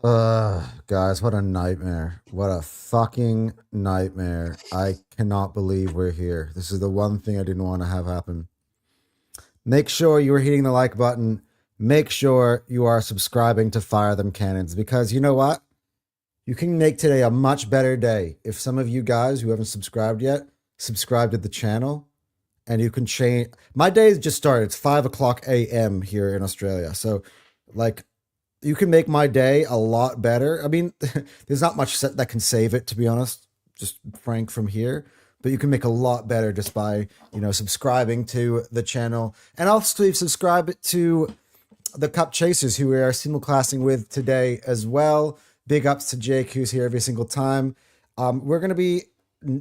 Guys, what a nightmare. What a fucking nightmare. I cannot believe we're here. This is the one thing I didn't want to have happen. Make sure you are hitting the like button. Make sure you are subscribing to Fire Them Cannons because you know what? You can make today a much better day. If some of you guys who haven't subscribed yet, subscribe to the channel and you can change. My day has just started. It's 5 o'clock a.m. here in Australia. So, like, you can make my day a lot better. I mean, there's not much that can save it, to be honest, just frank from here. But you can make a lot better just by, subscribing to the channel. And also subscribe to the Cup Chasers who we are simulclassing with today as well. Big ups to Jake, who's here every single time. We're going to be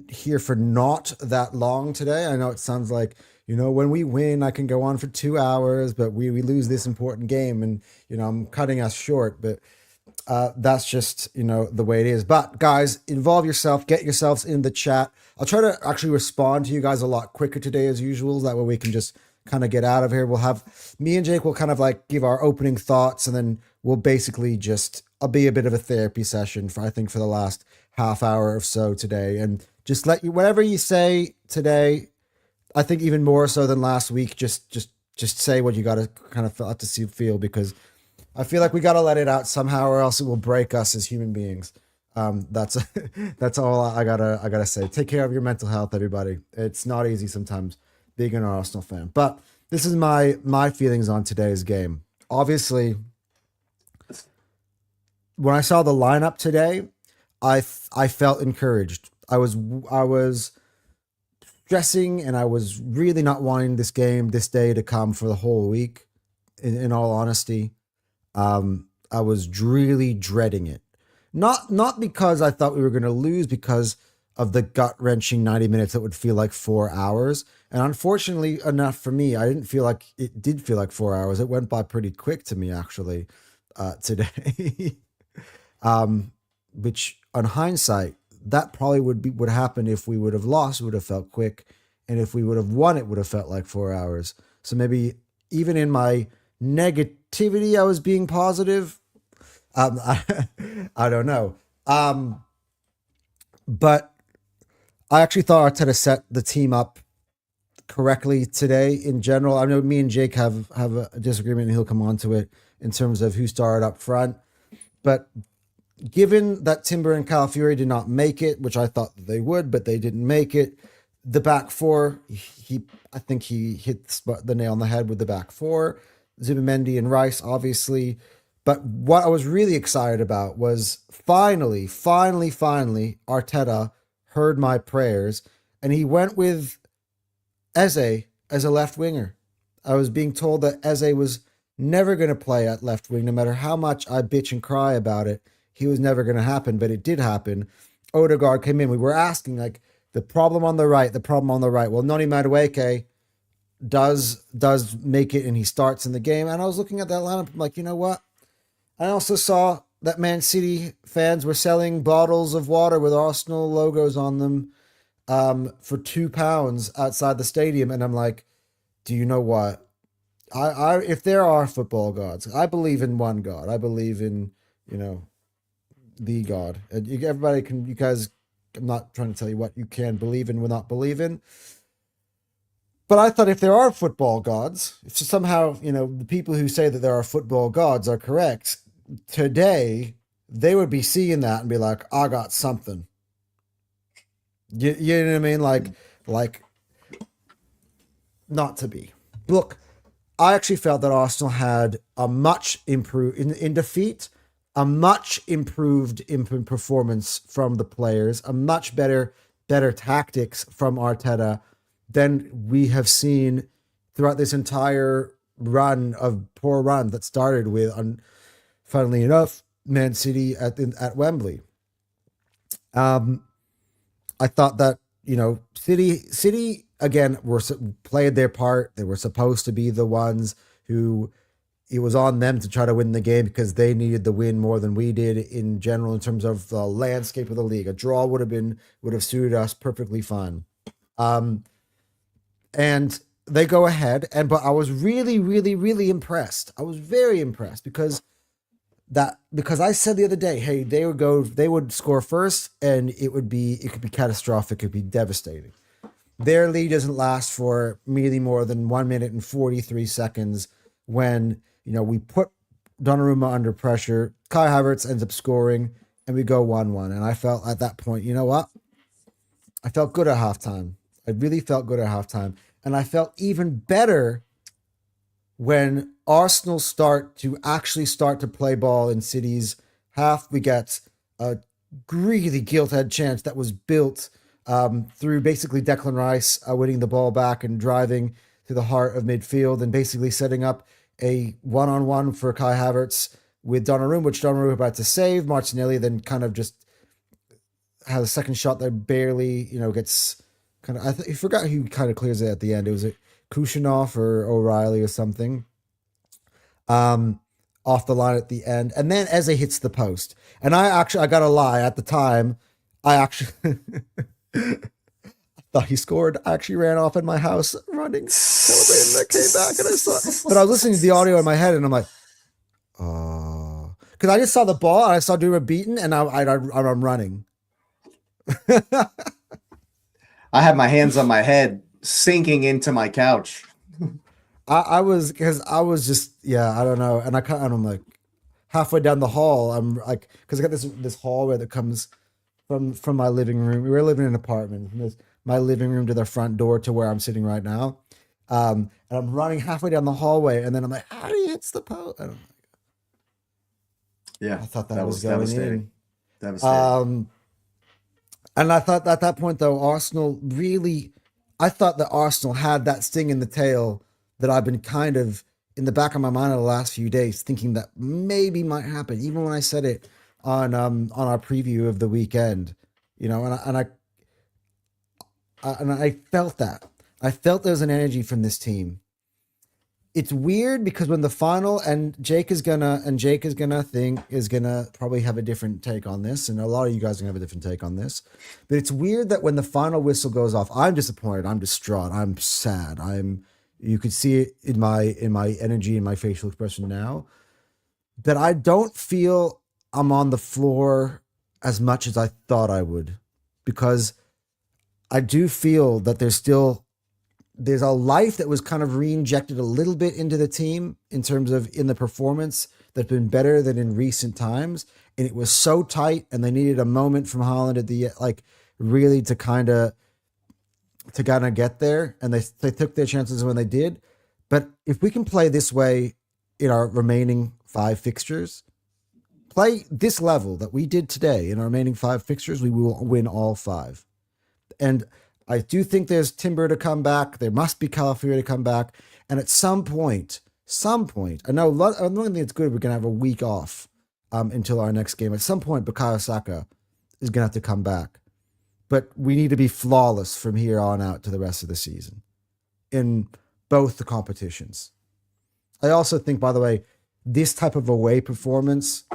here for not that long today. I know it sounds like, when we win, I can go on for 2 hours, but we lose this important game and, I'm cutting us short. But that's just, the way it is. But guys, involve yourself, get yourselves in the chat. I'll try to actually respond to you guys a lot quicker today as usual. That way we can just kind of get out of here. We'll have me and Jake will kind of like give our opening thoughts and then we'll basically just, I'll be a bit of a therapy session for, I think for the last half hour or so today. And just let you, whatever you say today, I think even more so than last week, just say what you got to kind of have to feel because I feel like we got to let it out somehow or else it will break us as human beings. That's that's all I gotta say. Take care of your mental health, everybody. It's not easy sometimes being an Arsenal fan, but this is my feelings on today's game. Obviously, when I saw the lineup today, I felt encouraged. I was stressing and I was really not wanting this day to come for the whole week. In all honesty, I was really dreading it. Not because I thought we were going to lose, because of the gut wrenching 90 minutes that would feel like 4 hours. And unfortunately enough for me, I didn't feel like it did feel like 4 hours. It went by pretty quick to me actually today. Which on hindsight, that probably would happen if we would have lost, it would have felt quick. And if we would have won, it would have felt like 4 hours. So maybe even in my negativity, I was being positive. I don't know. But I actually thought Arteta set the team up correctly today in general. I know me and Jake have a disagreement and he'll come on to it in terms of who started up front. But given that Timber and Calafiori did not make it, which I thought they would, but they didn't make it, the back four, I think he hit the nail on the head with the back four. Zubimendi and Rice, obviously. But what I was really excited about was finally, Arteta heard my prayers and he went with Eze as a left winger. I was being told that Eze was never going to play at left wing, no matter how much I bitch and cry about it. He was never going to happen, but it did happen. Odegaard came in. We were asking, like, the problem on the right. Well, Noni Madueke does make it and he starts in the game. And I was looking at that lineup, I'm like, you know what? I also saw that Man City fans were selling bottles of water with Arsenal logos on them for £2 outside the stadium. And I'm like, do you know what? If there are football gods, I believe in one God. I believe in, the God. And you guys, I'm not trying to tell you what you can believe in, will not believe in. But I thought if there are football gods, if somehow, the people who say that there are football gods are correct, today they would be seeing that and be like, I got something. You know what I mean? Like not to be. Look, I actually felt that Arsenal had a much improved, in defeat, a much improved performance from the players, a much better tactics from Arteta than we have seen throughout this entire poor run that started with, funnily enough, Man City at Wembley. I thought that, City again played their part. They were supposed to be the ones who, it was on them to try to win the game because they needed the win more than we did in general in terms of the landscape of the league. A draw would have suited us perfectly fine. And they go ahead, but I was really, really, really impressed. I was very impressed because that because I said the other day, hey, they would score first, and it could be catastrophic, it could be devastating. Their lead doesn't last for really more than 1 minute and 43 seconds when, we put Donnarumma under pressure. Kai Havertz ends up scoring, and we go 1-1. And I felt at that point, you know what? I felt good at halftime. I really felt good at halftime. And I felt even better when Arsenal start to play ball in City's half. We get a really gilt-edged chance that was built through basically Declan Rice winning the ball back and driving to the heart of midfield and basically setting up a one-on-one for Kai Havertz with Donnarumma, which Donnarumma about to save. Martinelli then kind of just has a second shot that barely, gets kind of. I forgot who kind of clears it at the end. It was Kushanoff or O'Reilly or something. Off the line at the end, and then Eze hits the post. And I gotta lie, at the time, I actually thought he scored. I actually ran off in my house running, celebrating, and I came back and I saw. But I was listening to the audio in my head, and I'm like, oh, because I just saw the ball and I saw Donnarumma beaten, and I'm running. I had my hands on my head, sinking into my couch. I was just, I don't know, and I'm like halfway down the hall. I'm like, because I got this hallway that comes from my living room. We were living in an apartment. From my living room to the front door to where I'm sitting right now, and I'm running halfway down the hallway, and then I'm like, how do you hit the post? Yeah, I thought that was going devastating. in. And I thought at that point, though, I thought that Arsenal had that sting in the tail that I've been kind of in the back of my mind in the last few days, thinking that maybe might happen. Even when I said it on our preview of the weekend, and I felt that. I felt there's an energy from this team. It's weird because when the final, and Jake is gonna probably have a different take on this, and a lot of you guys are gonna have a different take on this. But it's weird that when the final whistle goes off, I'm disappointed, I'm distraught, I'm sad, you could see it in my energy and my facial expression now, that I don't feel I'm on the floor as much as I thought I would, because I do feel that there's a life that was kind of re-injected a little bit into the team in terms of in the performance that's been better than in recent times. And it was so tight, and they needed a moment from Haaland at the, really to kind of get there. And they took their chances when they did. But if we can play this way in our remaining 5 fixtures, play this level that we did today in our remaining 5 fixtures, we will win all 5. And I do think there's Timber to come back. There must be Calafiori to come back. And at some point, I know I don't think it's good we're going to have a week off until our next game. At some point, Bukayo Saka is going to have to come back. But we need to be flawless from here on out to the rest of the season in both the competitions. I also think, by the way, this type of away performance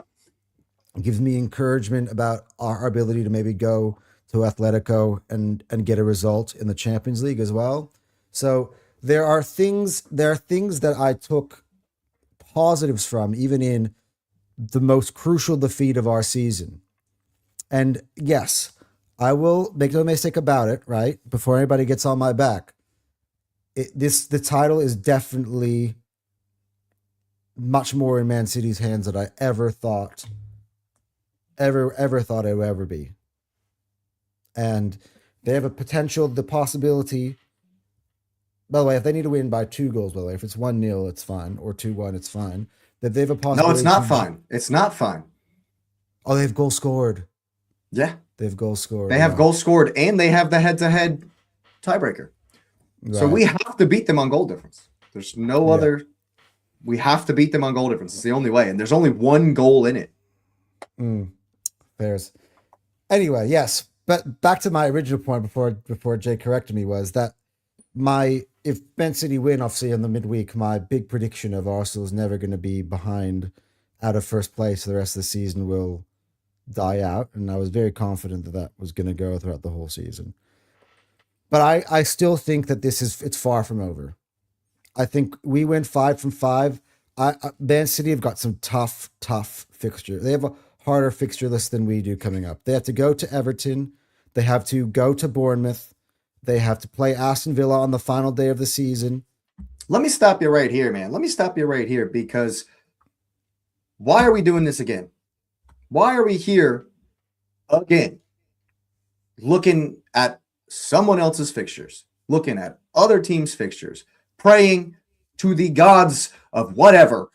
gives me encouragement about our ability to maybe go to Atletico and get a result in the Champions League as well. So there are things that I took positives from, even in the most crucial defeat of our season. And yes, I will make no mistake about it, right? Before anybody gets on my back, the title is definitely much more in Man City's hands than I ever thought it would ever be. And they have the possibility. By the way, if they need to win by 2 goals, by the way, if it's 1-0, it's fine, or 2-1, it's fine. That they have a possibility. No, it's not fine. It's not fine. Oh, they have goals scored. Yeah, they have goals scored. They have goals scored, and they have the head-to-head tiebreaker. Right. So we have to beat them on goal difference. There's no other. We have to beat them on goal difference. It's the only way, and there's only 1 goal in it. Anyway, yes. But back to my original point before Jay corrected me was that if Man City win, obviously in the midweek, my big prediction of Arsenal is never going to be behind out of first place for the rest of the season will die out. And I was very confident that was going to go throughout the whole season. But I still think that it's far from over. I think we went 5 from 5. Man City have got some tough fixture. They have a harder fixture list than we do coming up. They have to go to Everton. They have to go to Bournemouth. They have to play Aston Villa on the final day of the season. Let me stop you right here, man. Let me stop you right here, because why are we doing this again? Why are we here again looking at someone else's fixtures, looking at other teams' fixtures, praying to the gods of whatever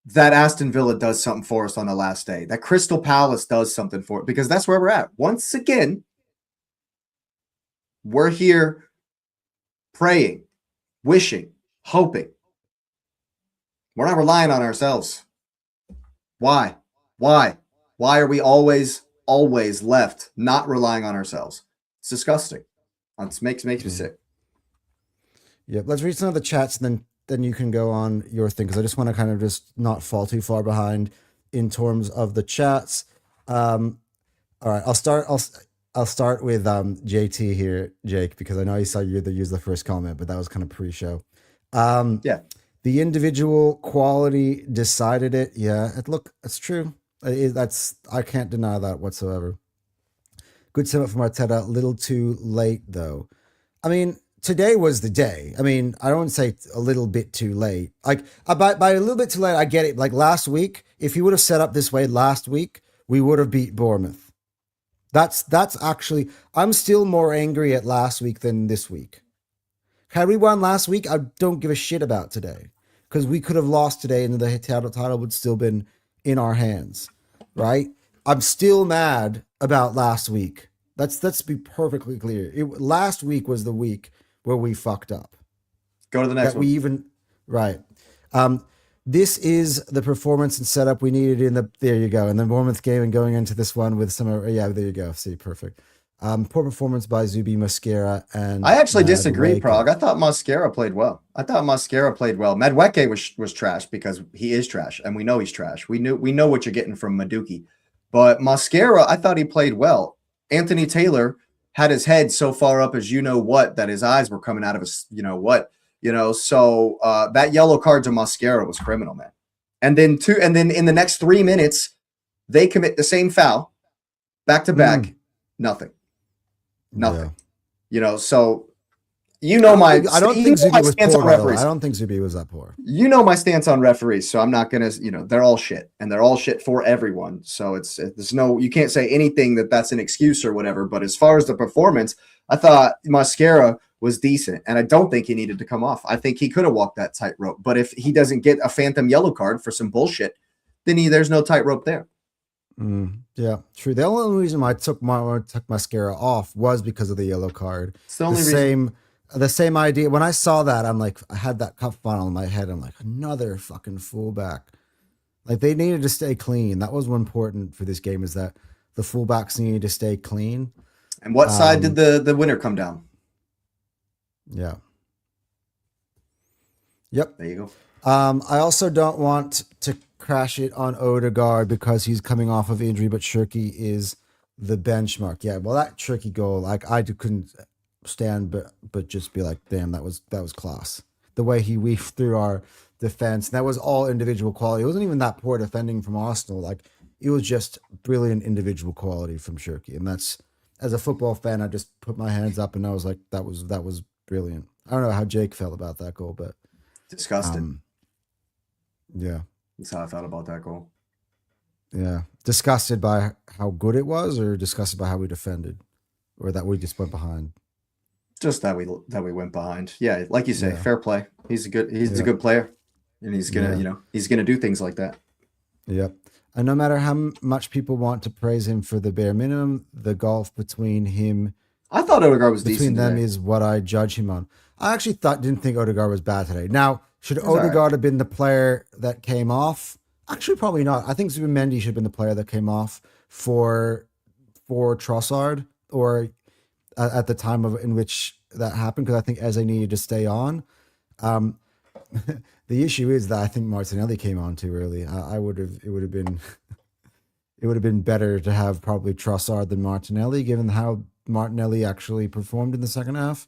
that Aston Villa does something for us on the last day, that Crystal Palace does something for it, because that's where we're at. Once again, we're here praying, wishing, hoping. We're not relying on ourselves. Why? Why are we always left not relying on ourselves? It's disgusting. It makes me sick. Yeah, let's read some of the chats, and then you can go on your thing, because I just want to kind of just not fall too far behind in terms of the chats. All right, I'll start with JT here, Jake, because I know you saw you use the first comment, but that was kind of pre-show. Yeah. The individual quality decided it. Yeah, it's true. I can't deny that whatsoever. Good summit from Arteta. Little too late though. I mean, today was the day. I mean, I don't say a little bit too late. Like by a little bit too late, I get it. Like last week, if you would have set up this way last week, we would have beat Bournemouth. That's actually, I'm still more angry at last week than this week. Had we won last week, I don't give a shit about today, because we could have lost today and the title would still been in our hands, right? I'm still mad about last week. Let's be perfectly clear. Last week was the week where we fucked up. Go to the next one. Right. This is the performance and setup we needed there you go. And then Bournemouth game, and going into this one with there you go. See, perfect. Poor performance by Zubi, Mascara, and I actually disagree, Prague. I thought Mascara played well. Madueke was trash, because he is trash, and we know he's trash. We know what you're getting from Madueke. But Mascara, I thought he played well. Anthony Taylor had his head so far up as that his eyes were coming out of his So that yellow card to Mascara was criminal, man. And then in the next 3 minutes, they commit the same foul, back to back, nothing. Yeah. So my I don't think Zubi was poor. I don't think Zubi was that poor. My stance on referees, so I'm not gonna. They're all shit, and they're all shit for everyone. So you can't say anything that's an excuse or whatever. But as far as the performance, I thought Mascara was decent, and I don't think he needed to come off. I think he could have walked that tightrope. But if he doesn't get a phantom yellow card for some bullshit, then there's no tightrope there. Yeah, true. The only reason I took Mascara off was because of the yellow card. It's the only reason. The same idea. When I saw that, I'm like, I had that cup funnel in my head. I'm like, another fucking fullback. Like, they needed to stay clean. That was one important for this game, is that the fullbacks needed to stay clean. And what side did the winner come down? Yeah. Yep. There you go. I also don't want to crash it on Odegaard because he's coming off of injury, but Shirky is the benchmark. Yeah, well, that Shirky goal, like, I couldn't stand but just be like, damn, that was class. The way he weaved through our defense, and that was all individual quality. It wasn't even that poor defending from Arsenal. Like, it was just brilliant individual quality from Shirky. And that's, as a football fan, I just put my hands up and I was like, that was brilliant. I don't know how Jake felt about that goal, but disgusted. Yeah, that's how I felt about that goal. Yeah, disgusted by how good it was, or disgusted by how we defended, or that we just went behind. Just that we went behind. Yeah, like you say, fair play. He's a good player, and he's gonna he's gonna do things like that. Yep. And no matter how much people want to praise him for the bare minimum, the gulf between him, I thought Odegaard was decent. Between them is what I judge him on. I actually didn't think Odegaard was bad today. Now, should Odegaard have been the player that came off? Actually, probably not. I think Zubimendi should have been the player that came off for Trossard, or at the time in which that happened, because I think Eze needed to stay on. The issue is that I think Martinelli came on too early. It would have been better to have probably Trossard than Martinelli, given how Martinelli actually performed in the second half.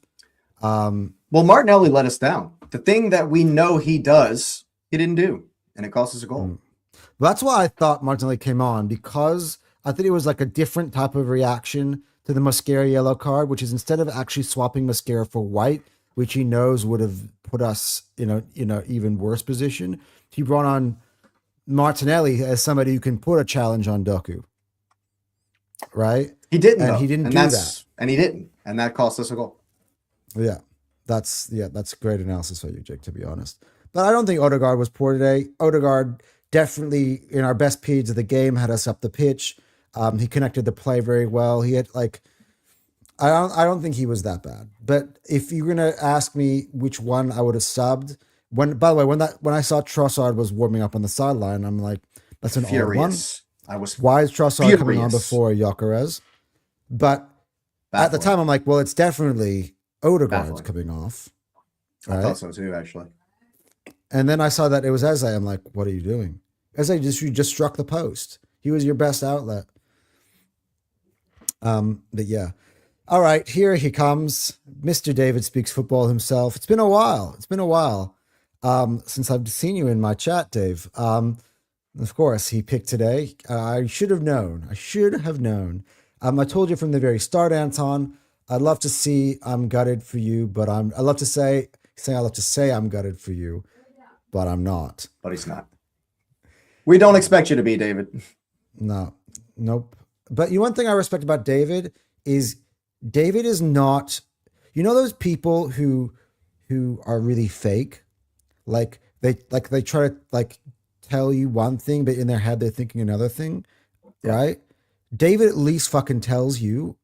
Well, Martinelli let us down. The thing that we know he does, he didn't do. and it cost us a goal. That's why I thought Martinelli came on, because I think it was like a different type of reaction to the Mosquera yellow card, which is instead of actually swapping Mosquera for White, which he knows would have put us in a even worse position, he brought on Martinelli as somebody who can put a challenge on Doku. Right? He didn't, and though. he didn't and do that's, that. and he didn't, and that cost us a goal. Yeah, that's great analysis for you, Jake, to be honest. But I don't think Odegaard was poor today. Odegaard definitely, in our best periods of the game, had us up the pitch. He connected the play very well. He had I don't think he was that bad. But if you're gonna ask me which one I would have subbed, by the way, when I saw Trossard was warming up on the sideline, I'm like, that's an odd one. I was Why is Trossard coming on before Gyökeres? But at the time, I'm like, well, it's definitely Odegaard's coming off. Right? I thought so too, actually. And then I saw that it was Eze. I'm like, what are you doing? Eze just struck the post. He was your best outlet. But yeah. All right, here he comes. Mr. David Speaks Football himself. It's been a while. Since I've seen you in my chat, Dave. Of course, he picked today. I should have known. I told you from the very start, Anton. I'd love to see I'm gutted for you, but I love to say I'm gutted for you, but I'm not. But he's not. We don't expect you to be, David. No, nope. But one thing I respect about David is not, those people who are really fake, like they try to tell you one thing, but in their head they're thinking another thing, right? David at least fucking tells you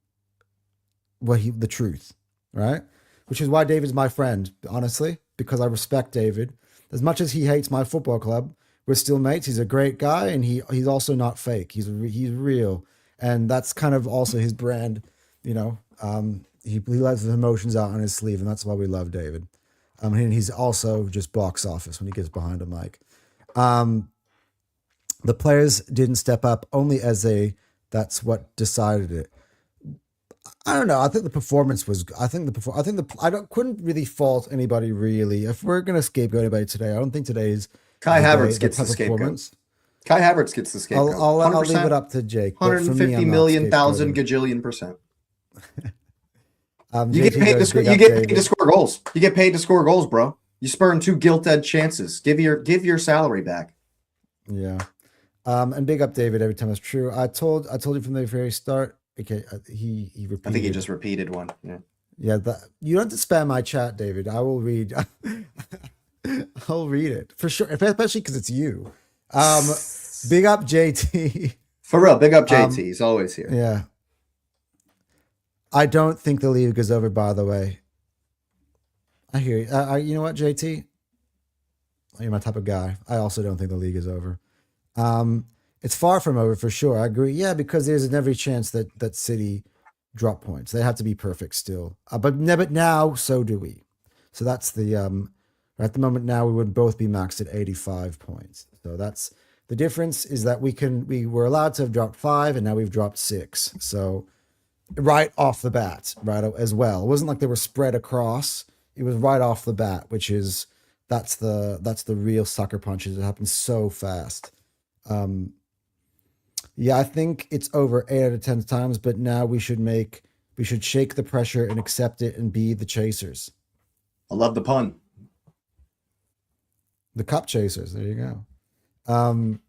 the truth, right? Which is why David's my friend, honestly, because I respect David. As much as he hates my football club, we're still mates. He's a great guy, and he's also not fake. He's real, and that's kind of also his brand. He lets his emotions out on his sleeve, and that's why we love David. And he's also just box office when he gets behind a mic. The players didn't step up. Only that's what decided it. I don't know. I think the performance was. I couldn't really fault anybody really. If we're gonna scapegoat anybody today, I don't think today's Kai Havertz gets the scapegoat. Kai Havertz gets the scapegoat. I'll leave it up to Jake. 150 million thousand gajillion %. You get paid to score goals. You get paid to score goals, bro. You spurned 2 gilt-edged chances. Give your salary back. Yeah. And big up David every time it's true. I told you from the very start. Okay, he repeated. I think he just repeated one. Yeah. Yeah, you don't have to spam my chat, David. I will read. I'll read it for sure, especially because it's you. Big up JT. For real, big up JT. He's always here. Yeah. I don't think the league is over, by the way. I hear you. You know what, JT? You're my type of guy. I also don't think the league is over. It's far from over for sure. I agree. Yeah, because there's every chance that City drop points. They have to be perfect still. But now, so do we. So that's at the moment now we would both be maxed at 85 points. So that's the difference, is that we were allowed to have dropped 5 and now we've dropped 6. So right off the bat, right as well. It wasn't like they were spread across. It was right off the bat, which is that's the real sucker punches. It happens so fast. Yeah, I think it's over 8 out of 10 times, but now we should shake the pressure and accept it and be the chasers. I love the pun. The cup chasers. There you go. And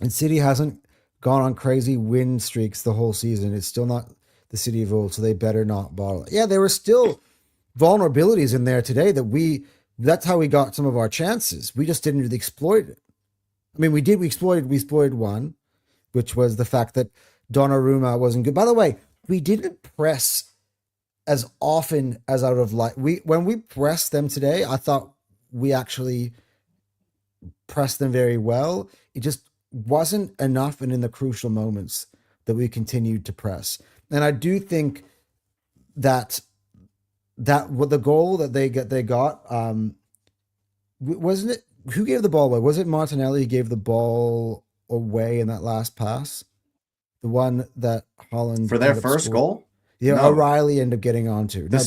City hasn't gone on crazy win streaks the whole season. It's still not the City of old, so they better not bottle it. Yeah, there were still vulnerabilities in there today that's how we got some of our chances. We just didn't really exploit it. I mean, we exploited one, which was the fact that Donnarumma wasn't good. By the way, we didn't press as often as I would have liked. When we pressed them today, I thought we actually pressed them very well. It just wasn't enough, and in the crucial moments that we continued to press. And I do think that with the goal that they got, wasn't it? Who gave the ball away? Was it Martinelli who gave the ball away in that last pass? The one that Haaland for their first goal? Yeah, no. O'Reilly ended up getting onto. The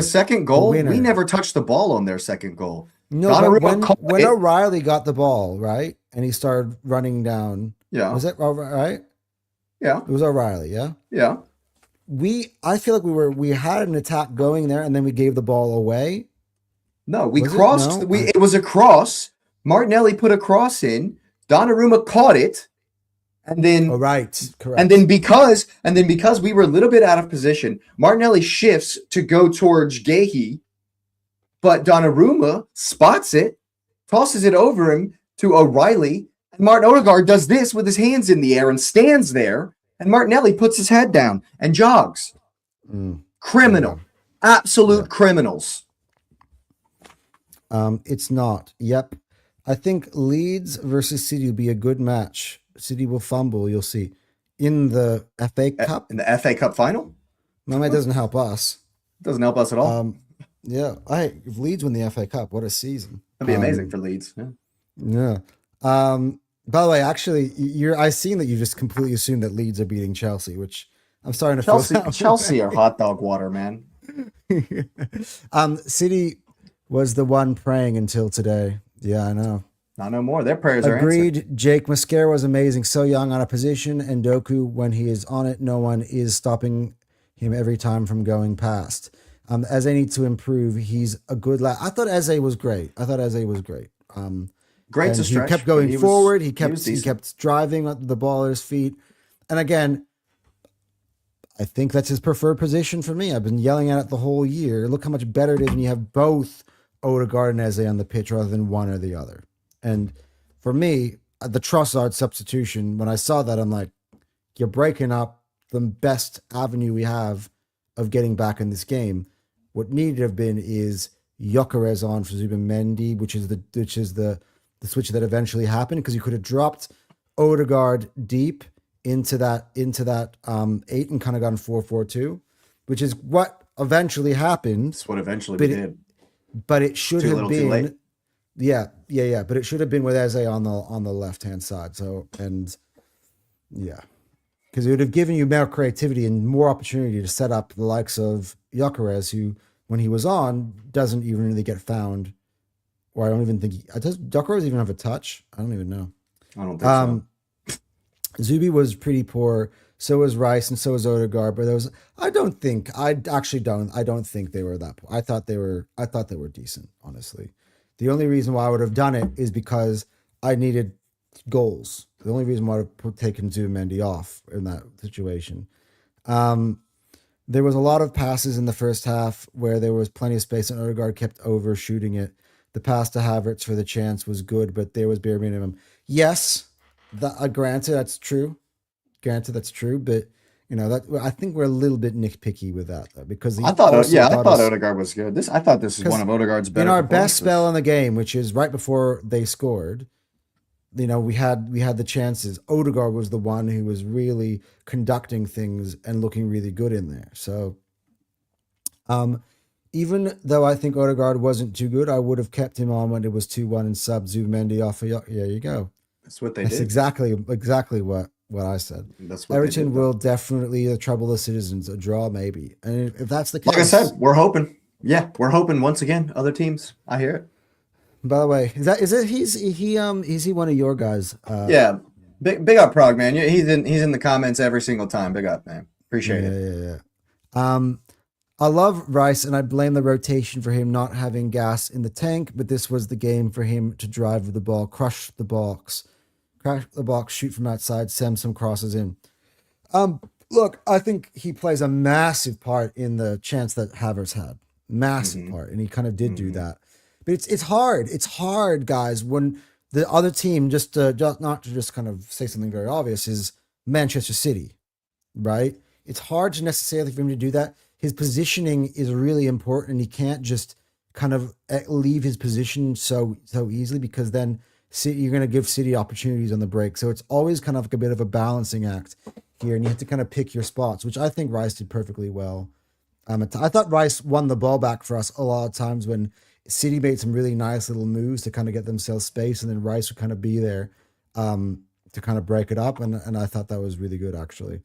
second goal, we never touched the ball on their second goal. No, but Donnarumma when caught when it. O'Reilly got the ball, right, and he started running down, Yeah, was it right? yeah, It was O'Reilly, yeah. yeah. I feel like we had an attack going there, and then we gave the ball away. No, we Was it? crossed. No. It was a cross. Martinelli put a cross in. Donnarumma caught it, and Oh, then right. and then Correct. because we were a little bit out of position, Martinelli shifts to go towards Gahey, but Donnarumma spots it, tosses it over him to O'Reilly, and Martin Odegaard does this with his hands in the air and stands there, and Martinelli puts his head down and jogs. Mm, yeah. Criminal. Absolute Yeah. criminals. It's not. Yep. I think Leeds versus City will be a good match. City will fumble. You'll see in the FA Cup. In the FA Cup final? No, that doesn't help us. Doesn't help us at all. Yeah. If Leeds win the FA Cup, what a season! That'd be amazing for Leeds. Yeah. Yeah. By the way, actually, I've seen that you just completely assumed that Leeds are beating Chelsea, which I'm starting to feel. Chelsea are hot dog water, man. City was the one praying until today. Yeah, I know. Not no more. Their prayers are Agreed. answered. Jake Mascara was amazing. So young on a position, and Doku, when he is on it, no one is stopping him every time from going past. Eze needs to improve. He's a good lad. I thought Eze was great. Great to stretch. He kept going forward. He was kept driving the ball at his feet. And again, I think that's his preferred position for me. I've been yelling at it the whole year. Look how much better it is when you have both Odegaard and Eze on the pitch rather than one or the other. And for me, the Trossard substitution, when I saw that, I'm like, you're breaking up the best avenue we have of getting back in this game. What needed to have been is Gyökeres on for Zubimendi, which is the switch that eventually happened, because you could have dropped Odegaard deep into that 8 and kind of gone 4-4-2, which is what eventually happened. That's what eventually we did. But it should have Too late. been. Yeah. But it should have been with Eze on the left hand side. So because it would have given you more creativity and more opportunity to set up the likes of Gyökeres, who, when he was on, doesn't even really get found. Or I don't even think does Gyökeres even have a touch? I don't even know. I don't think so. Zubi was pretty poor. So was Rice, and so was Odegaard. But I don't think they were that poor. I thought they were decent, honestly. The only reason why I would have done it is because I needed goals. The only reason why I would have taken Zubimendi off in that situation. There was a lot of passes in the first half where there was plenty of space, and Odegaard kept overshooting it. The pass to Havertz for the chance was good, but there was bare minimum. Yes, granted, that's true. But I think we're a little bit nitpicky with that, though, because I thought Odegaard was good. I thought this was one of Odegaard's better. In our best spell in the game, which is right before they scored, we had the chances. Odegaard was the one who was really conducting things and looking really good in there. So, even though I think Odegaard wasn't too good, I would have kept him on when it was 2-1 and subbed Zubimendi off. There you go. That's what they did. That's exactly what I said. That's what Everton will definitely trouble the citizens. A draw, maybe. And if that's the case, like I said, we're hoping. Yeah, we're hoping once again. Other teams, I hear it. By the way, is he one of your guys? Yeah, big up Prague, man. He's in the comments every single time. Big up, man. Appreciate it. Yeah. I love Rice, and I blame the rotation for him not having gas in the tank. But this was the game for him to drive the ball, crash the box, shoot from outside, send some crosses in. Look, I think he plays a massive part in the chance that Havertz had. Massive part, and he kind of did do that. But it's hard. It's hard, guys, when the other team, not to just kind of say something very obvious, is Manchester City, right? It's hard to necessarily for him to do that. His positioning is really important, and he can't just kind of leave his position so easily, because then you're going to give City opportunities on the break. So it's always kind of like a bit of a balancing act here, and you have to kind of pick your spots, which I think Rice did perfectly well. I thought Rice won the ball back for us a lot of times when City made some really nice little moves to kind of get themselves space, and then Rice would kind of be there to kind of break it up, and I thought that was really good, actually.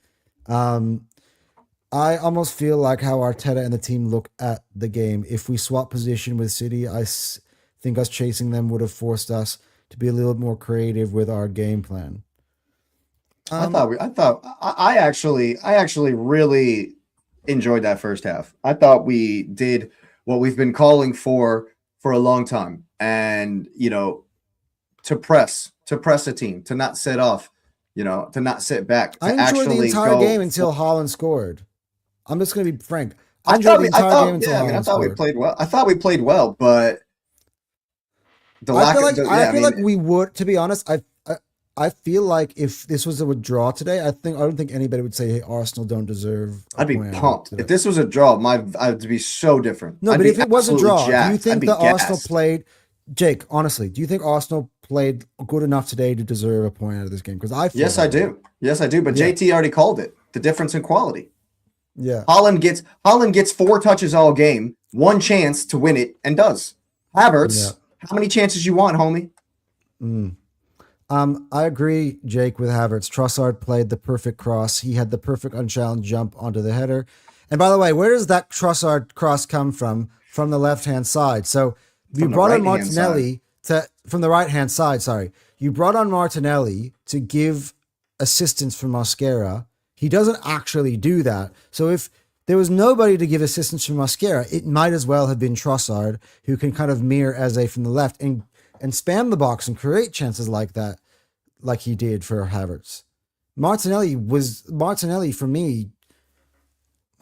I almost feel like how Arteta and the team look at the game. If we swap position with City, think us chasing them would have forced us to be a little more creative with our game plan. I actually really enjoyed that first half. I thought we did what we've been calling for a long time, and to press a team, to not sit off, to not sit back. I enjoyed the entire game until Haaland scored. I'm just going to be frank. I enjoyed the entire game until Haaland scored. We played well. I thought we played well, but I feel like we would. To be honest, I feel like if this was a draw today, I don't think anybody would say, "Hey, Arsenal don't deserve." I'd be pumped if this was a draw. I'd be so different. No, but if it was a draw, do you think that Arsenal played? Jake, honestly, do you think Arsenal played good enough today to deserve a point out of this game? Because I yes, I do. But JT already called it. The difference in quality. Yeah, Haaland gets 4 touches all game, 1 chance to win it, and does. Havertz, how many chances you want, homie? I agree, Jake, with Havertz. Trossard played the perfect cross. He had the perfect unchallenged jump onto the header. And by the way, where does that Trossard cross come from? From the left-hand side. So you brought on Martinelli from the right-hand side. Sorry. You brought on Martinelli to give assistance for Mosquera. He doesn't actually do that. So if there was nobody to give assistance for Mosquera, it might as well have been Trossard, who can kind of mirror Eze from the left and spam the box and create chances like that, like he did for Havertz. Martinelli for me.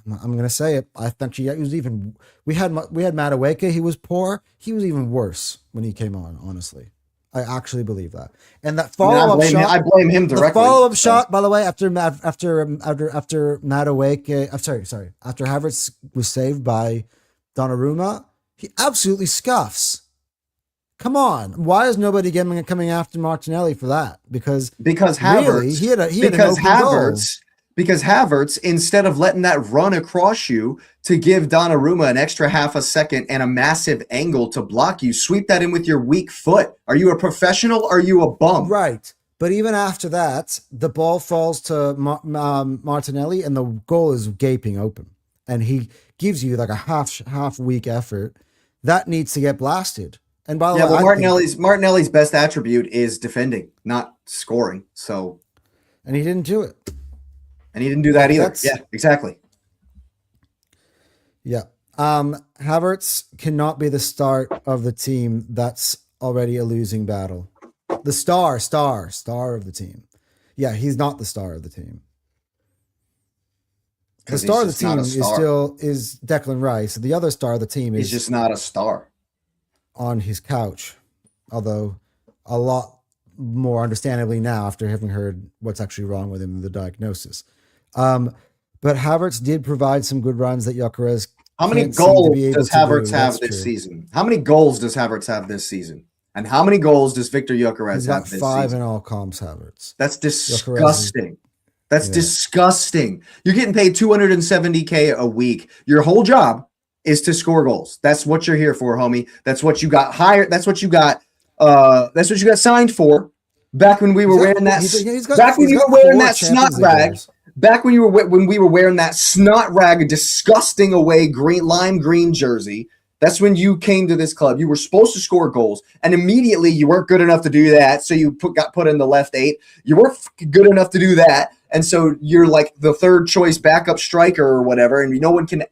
I'm going to say it. I think he was even. We had Madueke. He was poor. He was even worse when he came on. Honestly, I actually believe that. And that follow-up shot. I blame him directly. The follow-up shot, by the way, after Madueke. I'm sorry. After Havertz was saved by Donnarumma, he absolutely scuffs. Come on. Why is nobody coming after Martinelli for that? Because Havertz, really, he had an open goal. Because Havertz, instead of letting that run across you to give Donnarumma an extra half a second and a massive angle to block you, sweep that in with your weak foot. Are you a professional or are you a bum? Right. But even after that, the ball falls to Martinelli and the goal is gaping open. And he gives you like a half weak effort. That needs to get blasted. And by the way, Martinelli's best attribute is defending, not scoring. So, and he didn't do it. And he didn't do that either. Yeah, exactly. Yeah. Havertz cannot be the start of the team that's already a losing battle. The star of the team. Yeah, he's not the star of the team. The star of the team is Declan Rice. The other star of the team is he's just not a star. On his couch. Although a lot more understandably now after having heard what's actually wrong with him in the diagnosis. But Havertz did provide some good runs that Gyökeres. How many goals does Havertz have this season? How many goals does Havertz have this season? And how many goals does Victor Gyökeres have this season? 5 in all comps, Havertz. That's disgusting. That's disgusting. You're getting paid $270K a week. Your whole job is to score goals. That's what you're here for, homie. That's what you got hired. That's what you got. That's what you got signed for. Back when we were wearing that. Back when you were wearing that snot rag. Back when we were wearing that snot rag, disgusting away lime green jersey. That's when you came to this club. You were supposed to score goals, and immediately you weren't good enough to do that. So you got put in the left 8. You weren't good enough to do that, and so you're like the third choice backup striker or whatever. And no one can.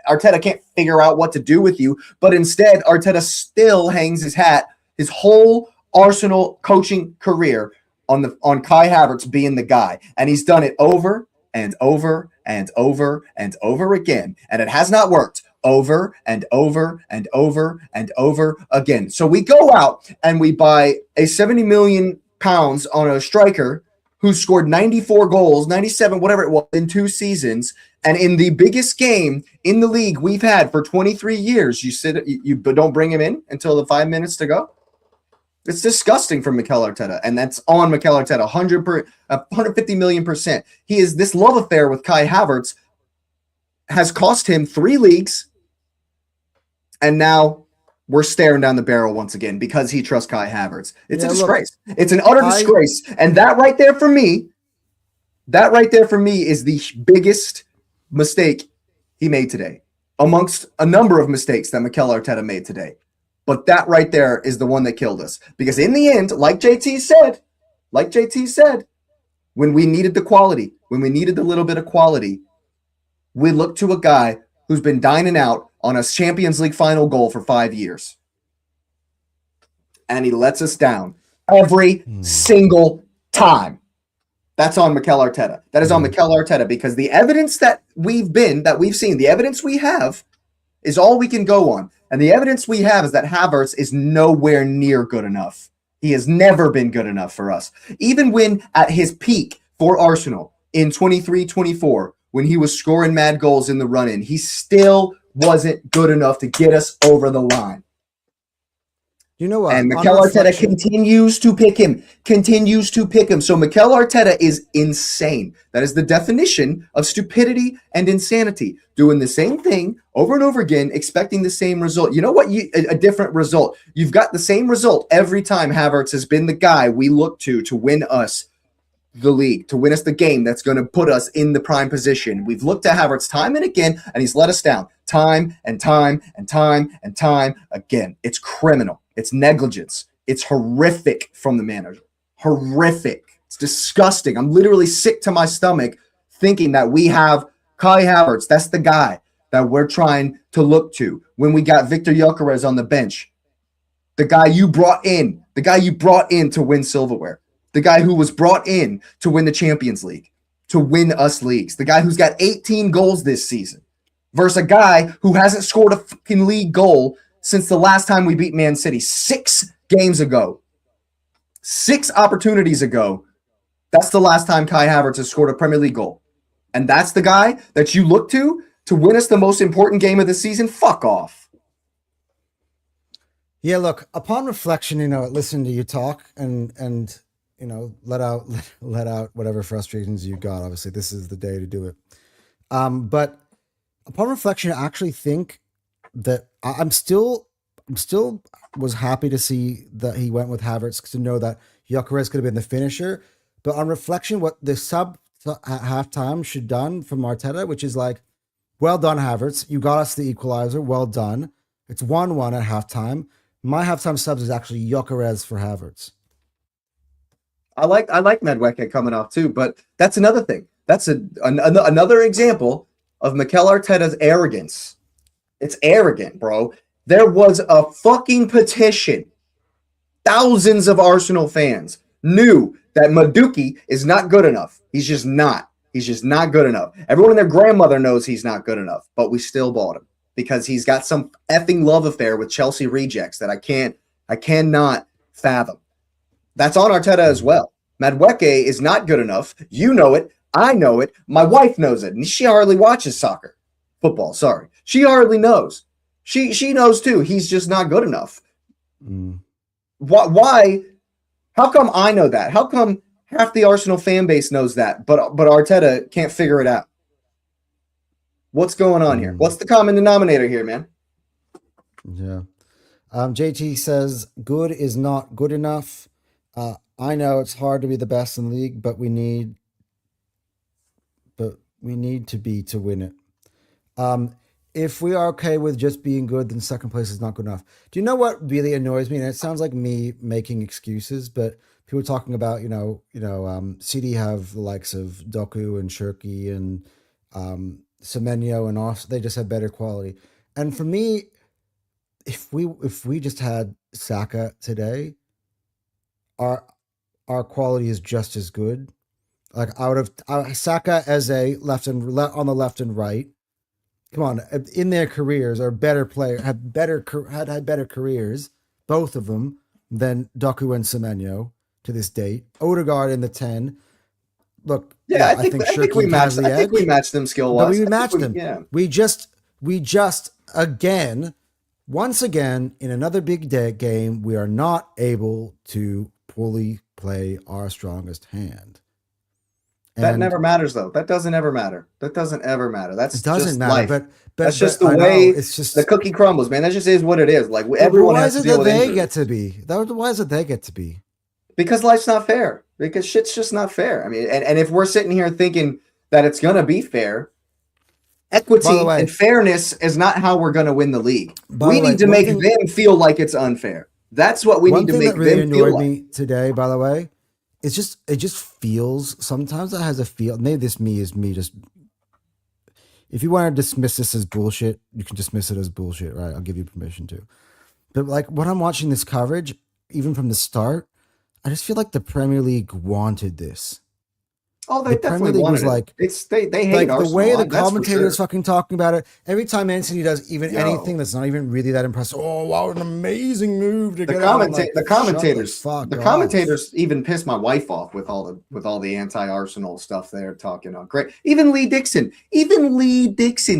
Arteta can't figure out what to do with you. But instead, Arteta still hangs his hat, his whole Arsenal coaching career on Kai Havertz being the guy, and he's done it over and over and over and over again, and it has not worked. Over and over and over and over again. So we go out and we buy a 70 million pounds on a striker who scored 94 goals, 97, whatever it was, in 2 seasons. And in the biggest game in the league we've had for 23 years, you don't bring him in until the 5 minutes to go. It's disgusting from Mikel Arteta, and that's on Mikel Arteta, 150 million%. This love affair with Kai Havertz has cost him 3 leagues. And now we're staring down the barrel once again because he trusts Kai Havertz. It's a disgrace. It's an utter disgrace. And that right there for me is the biggest mistake he made today, amongst a number of mistakes that Mikel Arteta made today. But that right there is the one that killed us. Because in the end, like JT said, when we needed the quality, when we needed the little bit of quality, we looked to a guy who's been dining out on a Champions League final goal for 5 years. And he lets us down every single time. That's on Mikel Arteta. That is on Mikel Arteta, because the evidence that we've seen, the evidence we have is all we can go on. And the evidence we have is that Havertz is nowhere near good enough. He has never been good enough for us. Even when at his peak for Arsenal in 23-24, when he was scoring mad goals in the run-in, he still wasn't good enough to get us over the line. You know what? And Mikel Arteta continues to pick him. So Mikel Arteta is insane. That is the definition of stupidity and insanity. Doing the same thing over and over again, expecting the same result. You know what? A different result. You've got the same result every time. Havertz has been the guy we look to win us the league, to win us the game that's going to put us in the prime position. We've looked at Havertz time and again, and he's let us down time and time and time and time again. It's criminal. It's negligence. It's horrific from the manager. Horrific. It's disgusting. I'm literally sick to my stomach thinking that we have Kai Havertz. That's the guy that we're trying to look to when we got Victor Gyökeres on the bench. The guy you brought in to win silverware. The guy who was brought in to win the Champions League, to win us leagues. The guy who's got 18 goals this season versus a guy who hasn't scored a fucking league goal since the last time we beat Man City 6 games ago. 6 opportunities ago. That's the last time Kai Havertz has scored a Premier League goal. And that's the guy that you look to win us the most important game of the season? Fuck off. Yeah, look, upon reflection, listening to you talk and let out whatever frustrations you got. Obviously, this is the day to do it. But upon reflection, I actually think that I'm still was happy to see that he went with Havertz, to know that Gyökeres could have been the finisher. But on reflection, what the sub halftime should done from Arteta, which is like, well done, Havertz. You got us the equalizer. Well done. It's 1-1 at halftime. My halftime subs is actually Gyökeres for Havertz. I like Madueke coming off too, but that's another thing. That's another example of Mikel Arteta's arrogance. It's arrogant, bro. There was a fucking petition. Thousands of Arsenal fans knew that Madueke is not good enough. He's just not. He's just not good enough. Everyone and their grandmother knows he's not good enough, but we still bought him because he's got some effing love affair with Chelsea rejects that I cannot fathom. That's on Arteta as well. Madueke is not good enough. You know it. I know it. My wife knows it. And she hardly watches football. Sorry. She hardly knows. She knows too. He's just not good enough. Why? How come I know that? How come half the Arsenal fan base knows that, but Arteta can't figure it out? What's going on here? What's the common denominator here, man? Yeah. JT says, good is not good enough. I know it's hard to be the best in the league, but we need to be to win it. If we are okay with just being good, then second place is not good enough. Do you know what really annoys me? And it sounds like me making excuses, but people talking about, CD have the likes of Doku and Shirky and Semenyo and also they just have better quality. And for me, if we just had Saka today, our quality is just as good. Like out of Saka as a on the left and right. Come on, in their careers are better players, had better careers, both of them, than Doku and Semenyo to this date. Odegaard in the 10. Look, I think we matched them skill wise. But we matched them. Yeah. We just once again in another big game, we are not able to fully play our strongest hand. That never matters, though. That doesn't ever matter. That doesn't ever matter. It doesn't matter, life. But that's just the way the cookie crumbles, man. That just is what it is. Like everyone has to deal with injuries. Why is it they get to be? Because life's not fair. Because shit's just not fair. I mean, and if we're sitting here thinking that it's gonna be fair, Equity way- and fairness is not how we're going to win the league. By We the way, need to one make thing- them feel like it's unfair. That's what we One need to thing make that really them feel annoyed like. me today, by the way, it just feels sometimes it has a feel. Maybe this is me just. If you want to dismiss this as bullshit, you can dismiss it as bullshit, right? I'll give you permission to. But like when I'm watching this coverage, even from the start, I just feel like the Premier League wanted this. Oh, they The Premier definitely League wanted was it. like, They hate like Arsenal. the way the That's for commentators sure. fucking talking about it. Every time Man City does even Yo. anything that's not even really that impressive. Oh, wow, an amazing move to The get out. I'm like, the shut commentators, fuck the off. commentators even pissed my wife off with all the anti-Arsenal stuff they're talking on. Great, even Lee Dixon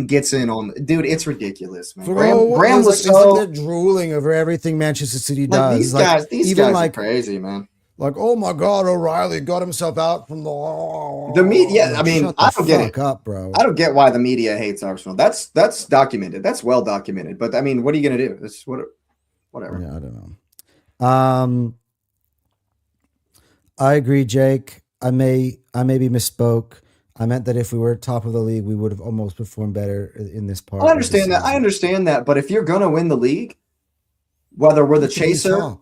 gets in on. Dude, it's ridiculous, man. Graham was like, so they're drooling over everything Manchester City like does. these Like, guys. These even guys like, are crazy, man. like, oh my God, O'Reilly got himself out from The media. Like, I mean, shut the I don't get fuck it. up, bro. I don't get why the media hates Arsenal. That's documented. That's well documented. But I mean, what are you gonna do? It's whatever. Yeah, I don't know. I agree, Jake. I maybe misspoke. I meant that if we were top of the league, we would have almost performed better in this part. I understand that. I understand that. But if you're gonna win the league, whether we're the chaser,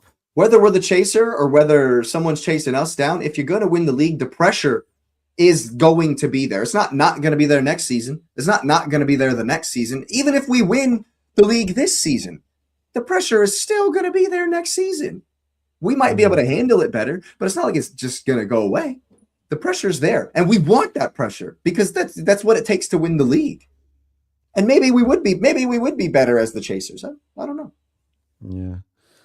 or whether someone's chasing us down, if you're gonna win the league, the pressure is going to be there. It's not going to be there next season. It's not going to be there the next season. Even if we win the league this season, the pressure is still going to be there next season. We might be able to handle it better, but it's not like it's just going to go away. The pressure's there, and we want that pressure because that's what it takes to win the league. And maybe we would be better as the chasers. I don't know. Yeah.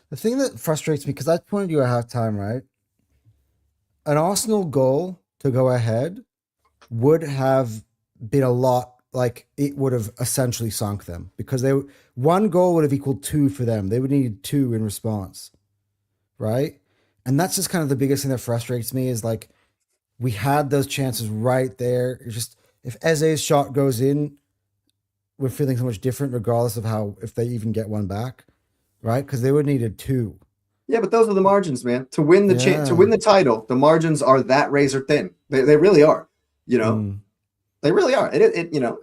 The thing that frustrates me, because I pointed you at halftime, right? An Arsenal goal to go ahead would have been a lot, like it would have essentially sunk them, because one goal would have equaled 2 for them. They would need 2 in response, right? And that's just kind of the biggest thing that frustrates me is like we had those chances right there. It's just if Eze's shot goes in, we're feeling so much different regardless of if they even get one back, right? Because they would have needed 2. Yeah, but those are the margins, man. To win the title, the margins are that razor thin. They really are. You know, they really are. You know,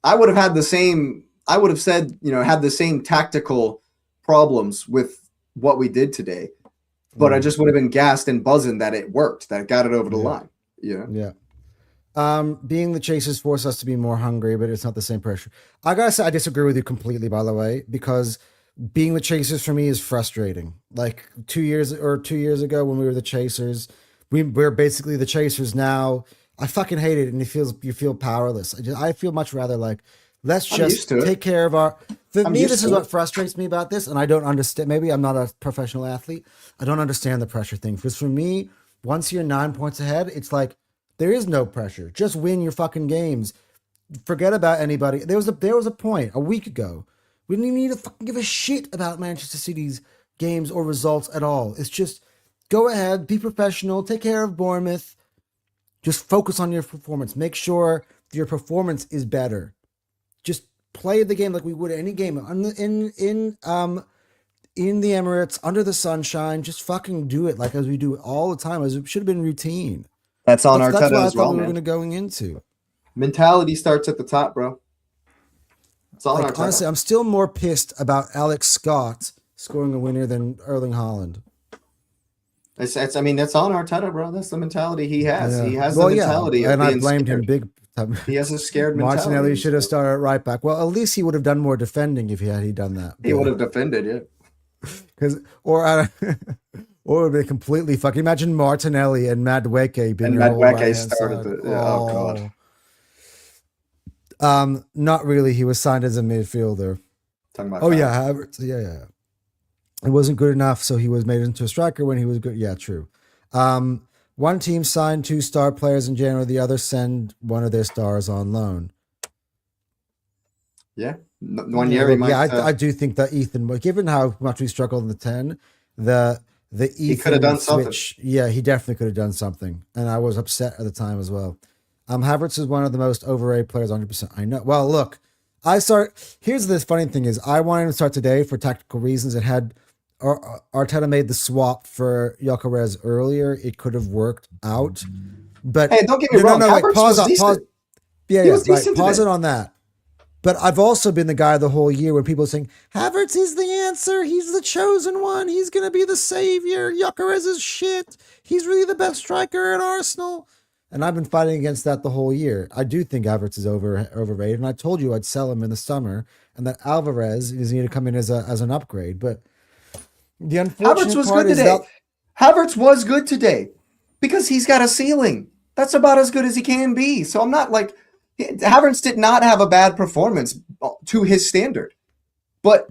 I would have had the same. I would have said, you know, had the same tactical problems with what we did today, but I just would have been gassed and buzzing that it worked, that it got it over the line. You know? Yeah. Being the chasers force us to be more hungry, but it's not the same pressure. I gotta say, I disagree with you completely, by the way, because being the chasers for me is frustrating. Like 2 years ago when we were the chasers, we're basically the chasers now. I fucking hate it, and you feel powerless. I feel much rather like let's just take care of our. For me, this is what frustrates me about this, and I don't understand. Maybe I'm not a professional athlete. I don't understand the pressure thing. Because for me, once you're 9 points ahead, it's like there is no pressure. Just win your fucking games. Forget about anybody. There was a point a week ago. We didn't even need to fucking give a shit about Manchester City's games or results at all. It's just go ahead, be professional, take care of Bournemouth. Just focus on your performance. Make sure your performance is better. Just play the game like we would any game in the Emirates under the sunshine. Just fucking do it like as we do it all the time. As it should have been routine. That's on our That's what I thought well, we were going into. Mentality starts at the top, bro. Like, honestly, I'm still more pissed about Alex Scott scoring a winner than Erling Haaland. I mean, that's on Arteta, bro. That's the mentality he has. Yeah. He has the mentality of and being I blamed scared. him big time. He has a scared mentality. Martinelli should have started at right back. Well, at least he would have done more defending if he had done that. He would have defended, yeah. Or it would be completely fucking. Imagine Martinelli and Madueke being your whole right-hand side. Oh god. Not really. He was signed as a midfielder. Talking about Havertz. Yeah. It wasn't good enough, so he was made into a striker when he was good. Yeah, true. One team signed 2 star players in January. The other send one of their stars on loan. Yeah. 1 year he might. Yeah, I do think that Ethan, given how much we struggled in the 10, the Ethan he could have done switch, something. Yeah, he definitely could have done something. And I was upset at the time as well. Havertz is one of the most overrated players, 100%. I know. Well, look, here's the funny thing is I wanted to start today for tactical reasons. It had Arteta made the swap for Gyökeres earlier. It could have worked out. But hey, don't get me wrong. No, wait, pause. He was Right. decent Pause today. it on that. But I've also been the guy the whole year when people are saying, Havertz is the answer. He's the chosen one. He's going to be the savior. Gyökeres is shit. He's really the best striker at Arsenal. And I've been fighting against that the whole year. I do think Havertz is overrated. And I told you I'd sell him in the summer and that Alvarez is going to come in as an upgrade. But the unfortunate Havertz was part good is today. that Havertz was good today because he's got a ceiling. That's about as good as he can be. So I'm not like Havertz did not have a bad performance to his standard. But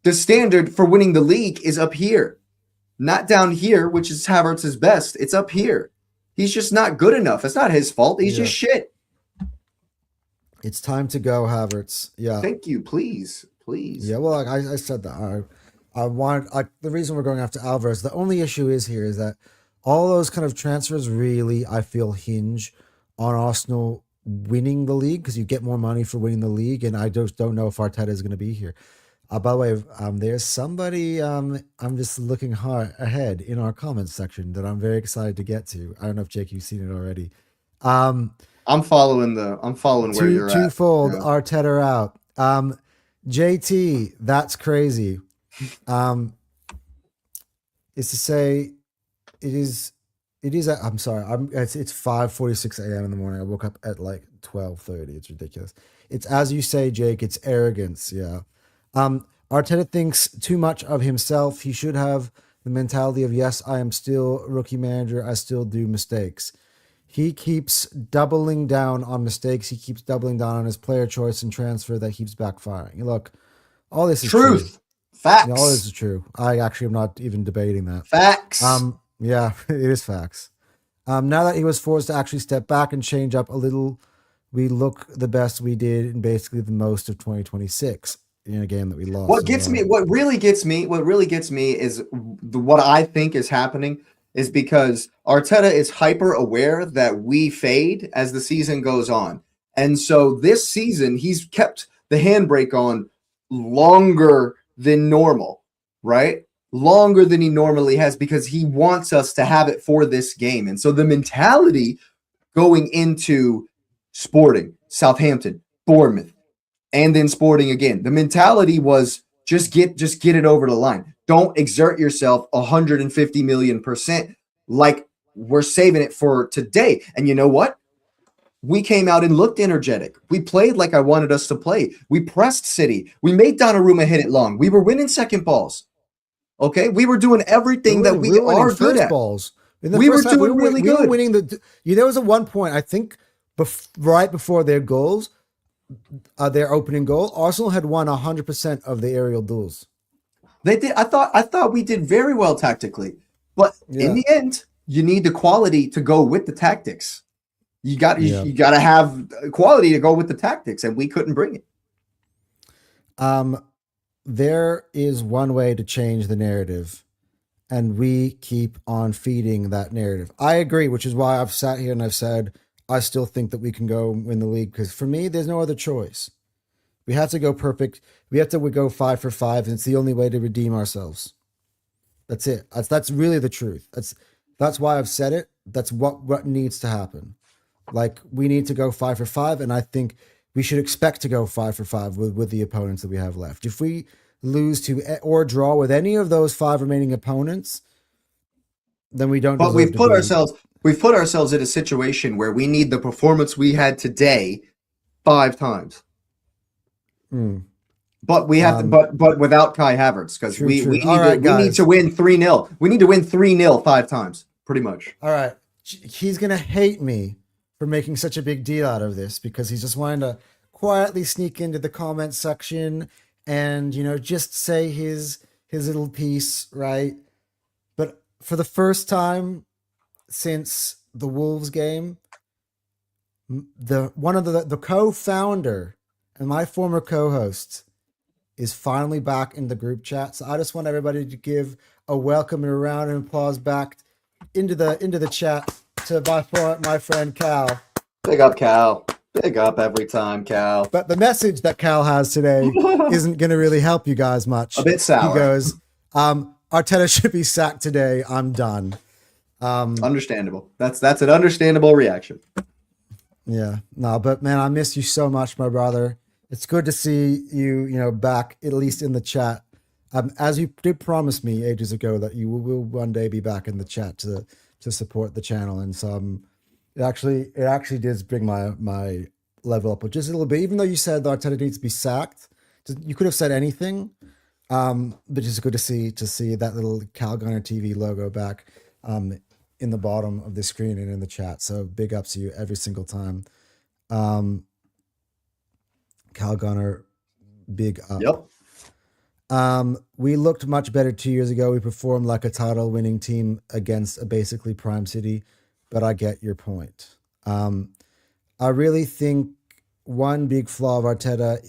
the standard for winning the league is up here, not down here, which is Havertz's best. It's up here. He's just not good enough. It's not his fault. He's just shit. It's time to go, Havertz. Yeah. Thank you. Please. Yeah, well, I said that. I want the reason we're going after Alvarez. The only issue is that all those kind of transfers really, I feel, hinge on Arsenal winning the league because you get more money for winning the league, and I just don't know if Arteta is going to be here. By the way, there's somebody I'm just looking hard ahead in our comments section that I'm very excited to get to. I don't know if Jake, you've seen it already. I'm following where you're at. Twofold, yeah. Arteta out. JT, that's crazy. Is to say it is I'm sorry. It's 5:46 a.m. in the morning. I woke up at like 12:30. It's ridiculous. It's as you say, Jake, it's arrogance. Yeah. Arteta thinks too much of himself. He should have the mentality of, yes, I am still rookie manager. I still do mistakes. He keeps doubling down on mistakes. He keeps doubling down on his player choice and transfer that keeps backfiring. Look, all this is truth. True. Facts. All this is true. I actually am not even debating that. Facts. Yeah, it is facts. Now that he was forced to actually step back and change up a little, we look the best we did in basically the most of 2026 in a game that we lost. What really gets me is what I think is happening is because Arteta is hyper aware that we fade as the season goes on. And so this season, he's kept the handbrake on longer than normal, right? Longer than he normally has because he wants us to have it for this game. And so the mentality going into Sporting, Southampton, Bournemouth, and then Sporting again, the mentality was just get it over the line. Don't exert yourself 150 million% like we're saving it for today. And you know what? We came out and looked energetic. We played like I wanted us to play. We pressed City. We made Donnarumma hit it long. We were winning second balls. Okay, we were doing everything that we are good at. Balls. We were doing really good. We were winning there was at one point, I think, right before their goals, their opening goal, Arsenal had won 100% of the aerial duels. They did. I thought we did very well tactically, but in the end, you need the quality to go with the tactics. You got to have quality to go with the tactics, and we couldn't bring it. There is one way to change the narrative, and we keep on feeding that narrative. I agree, which is why I've sat here and I've said I still think that we can go win the league because for me, there's no other choice. We have to go perfect. We have to go 5 for 5, and it's the only way to redeem ourselves. That's it. That's really the truth. That's why I've said it. That's what needs to happen. Like we need to go 5 for 5, and I think we should expect to go 5 for 5 with the opponents that we have left. If we lose to or draw with any of those 5 remaining opponents, then we don't. But we've put ourselves in a situation where we need the performance we had today 5 times. But we have but without Kai Havertz because we need to win 3-0. We need to win 3-0 5 times, pretty much. All right, he's gonna hate me for making such a big deal out of this because he's just wanting to quietly sneak into the comment section and, just say his little piece, right? But for the first time since the Wolves game, one of the co-founder and my former co-host is finally back in the group chat. So I just want everybody to give a welcome and a round of applause back into the chat to my friend Cal. Big up, Cal. Big up every time, Cal. But the message that Cal has today isn't going to really help you guys much. A bit sour. He goes, Arteta should be sacked today. I'm done. Understandable. That's an understandable reaction. Yeah. No, but man, I miss you so much, my brother. It's good to see you, back at least in the chat. As you did promise me ages ago that you will one day be back in the chat to support the channel, and so it actually did bring my level up just a little bit. Even though you said that Arteta needs to be sacked, you could have said anything. But it's good to see that little Calgunner TV logo back in the bottom of the screen and in the chat. So big ups to you every single time. Um, Calgunner, big up. Yep. We looked much better 2 years ago. We performed like a title winning team against a basically prime city, but I get your point. I really think one big flaw of Arteta,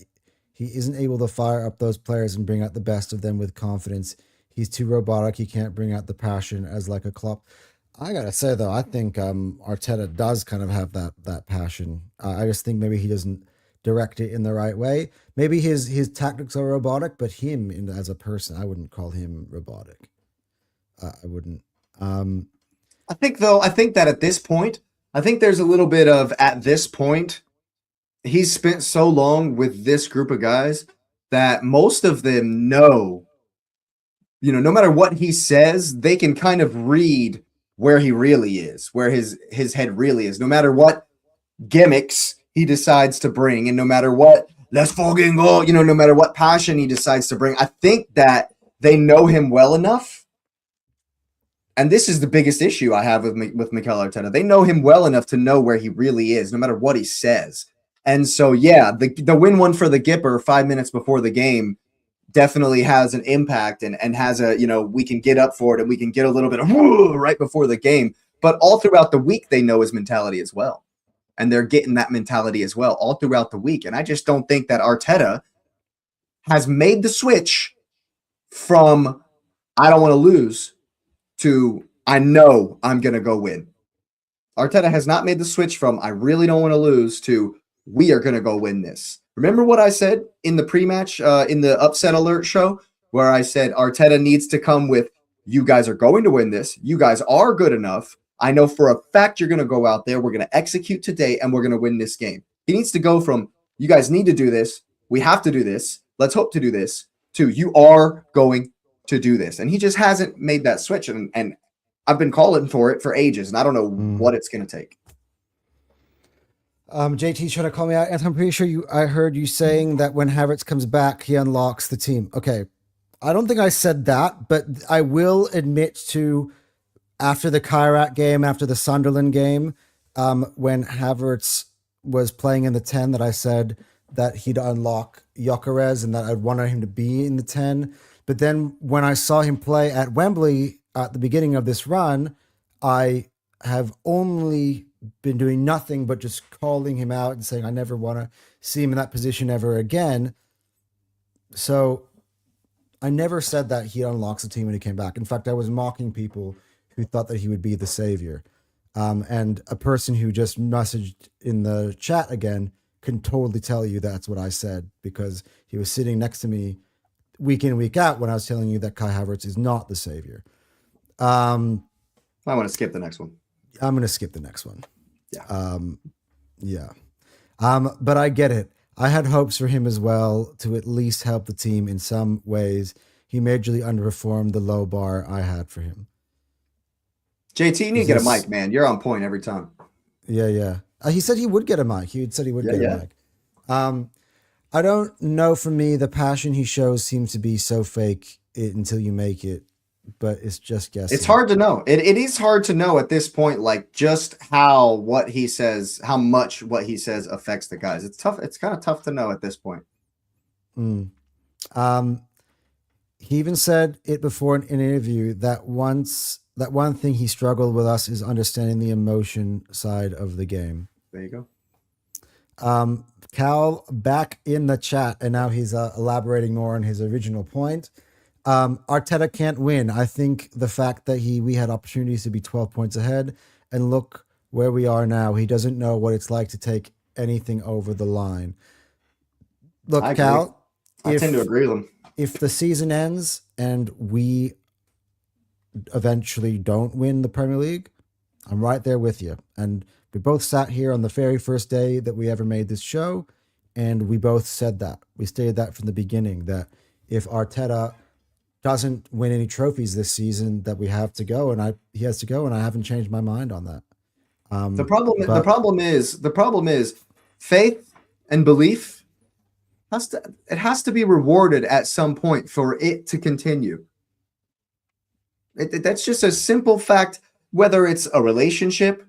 he isn't able to fire up those players and bring out the best of them with confidence. He's too robotic. He can't bring out the passion as like a Klopp. I gotta say though, I think Arteta does kind of have that passion. I just think maybe he doesn't direct it in the right way. Maybe his tactics are robotic, but as a person, I wouldn't call him robotic. I wouldn't. I think that at this point, I think there's a little bit of at this point, he's spent so long with this group of guys that most of them know, no matter what he says, they can kind of read where he really is, where his head really is, no matter what gimmicks he decides to bring, and no matter what let's fucking go, no matter what passion he decides to bring. I think that they know him well enough. And this is the biggest issue I have with Mikel Arteta. They know him well enough to know where he really is, no matter what he says. And so, yeah, the win one for the Gipper 5 minutes before the game definitely has an impact and has we can get up for it and we can get a little bit of right before the game. But all throughout the week, they know his mentality as well. And they're getting that mentality as well all throughout the week. And I just don't think that Arteta has made the switch from I don't want to lose to I know I'm going to go win. Arteta has not made the switch from I really don't want to lose to we are going to go win this. Remember what I said in the pre-match, in the upset alert show, where I said Arteta needs to come with you guys are going to win this. You guys are good enough. I know for a fact you're going to go out there. We're going to execute today and we're going to win this game. He needs to go from you guys need to do this. We have to do this. Let's hope to do this to you are going to do this. And he just hasn't made that switch. And I've been calling for it for ages, and I don't know what it's going to take. JT's trying to call me out, and I'm pretty sure I heard you saying that when Havertz comes back, he unlocks the team. Okay. I don't think I said that, but I will admit to after the Kairat game, after the Sunderland game, when Havertz was playing in the 10, that I said that he'd unlock Gyökeres and that I'd wanted him to be in the 10. But then when I saw him play at Wembley at the beginning of this run, I have only been doing nothing but just calling him out and saying I never want to see him in that position ever again. So I never said that he unlocks the team when he came back. In fact, I was mocking people who thought that he would be the savior. And a person who just messaged in the chat again can totally tell you that's what I said, because he was sitting next to me week in, week out when I was telling you that Kai Havertz is not the savior. I want to skip the next one. I'm going to skip the next one. Yeah. Yeah. But I get it. I had hopes for him as well to at least help the team in some ways. He majorly underperformed the low bar I had for him. JT, you need to get a mic, man. You're on point every time. Yeah. He said he would get a mic. He said he would get a mic. I don't know. For me, the passion he shows seems to be so fake until you make it, but it's just guessing. It's hard to know. It is hard to know at this point, like just how much what he says affects the guys. It's tough. It's kind of tough to know at this point. He even said it before in an interview that one thing he struggled with us is understanding the emotion side of the game. There you go. Cal back in the chat, and now he's elaborating more on his original point. Arteta can't win. I think the fact that we had opportunities to be 12 points ahead, and look where we are now. He doesn't know what it's like to take anything over the line. Look, Cal, I tend to agree with him. If the season ends and we eventually don't win the Premier League, I'm right there with you. And we both sat here on the very first day that we ever made this show, and we both said that. We stated that from the beginning, that if Arteta doesn't win any trophies this season, that we have to go, and he has to go, and I haven't changed my mind on that. The problem is faith and belief has to be rewarded at some point for it to continue. That's just a simple fact. Whether it's a relationship,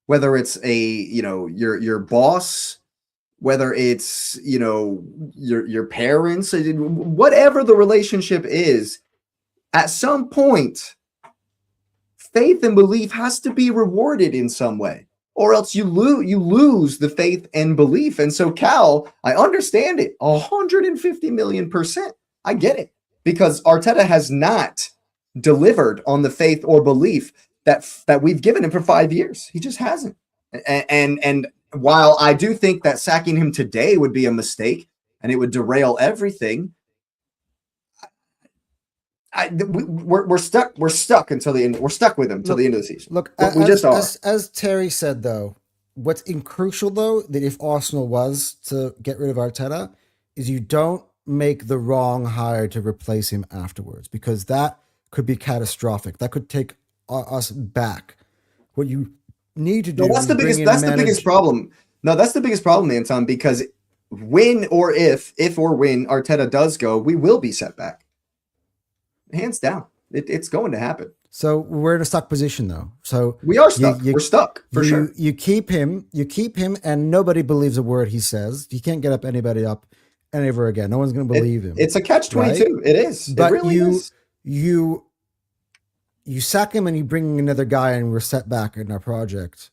whether it's your boss, whether it's your parents, whatever the relationship is, at some point, faith and belief has to be rewarded in some way, or else you lose the faith and belief. And so, Cal, I understand it 150 million%. I get it, because Arteta has not delivered on the faith or belief that we've given him for 5 years. He just hasn't. And while I do think that sacking him today would be a mistake and it would derail everything, we're stuck. We're stuck until the end. We're stuck with him till the end of the season. Look, as Terry said, though, what's crucial though, that if Arsenal was to get rid of Arteta, is you don't make the wrong hire to replace him afterwards, because that could be catastrophic. That could take us back. What you need to do. That's the biggest problem. No, that's the biggest problem, Anton. Because when or if when Arteta does go, we will be set back. Hands down, it's going to happen. So we're in a stuck position, though. So we are stuck. We're stuck for sure. You keep him, and nobody believes a word he says. You can't get anybody up ever again. No one's going to believe him. It's a catch-22. Right? It is. But it really is. You sack him and you bring in another guy, and we're set back in our project.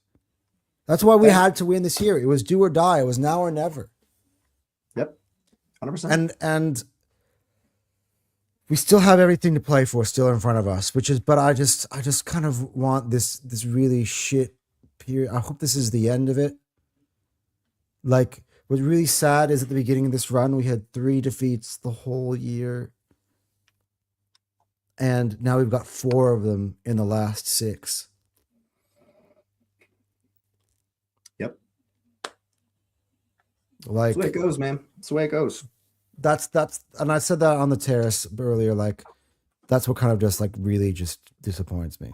That's why we had to win this year. It was do or die. It was now or never. Yep, 100%. And we still have everything to play for still in front of us, but I just kind of want this really shit period. I hope this is the end of it. Like, what's really sad is at the beginning of this run, we had 3 defeats the whole year. And now we've got 4 of them in the last 6. Yep. Like, that's the way it goes, man. That's the way it goes. That's and I said that on the terrace earlier. Like, that's what kind of just like really just disappoints me.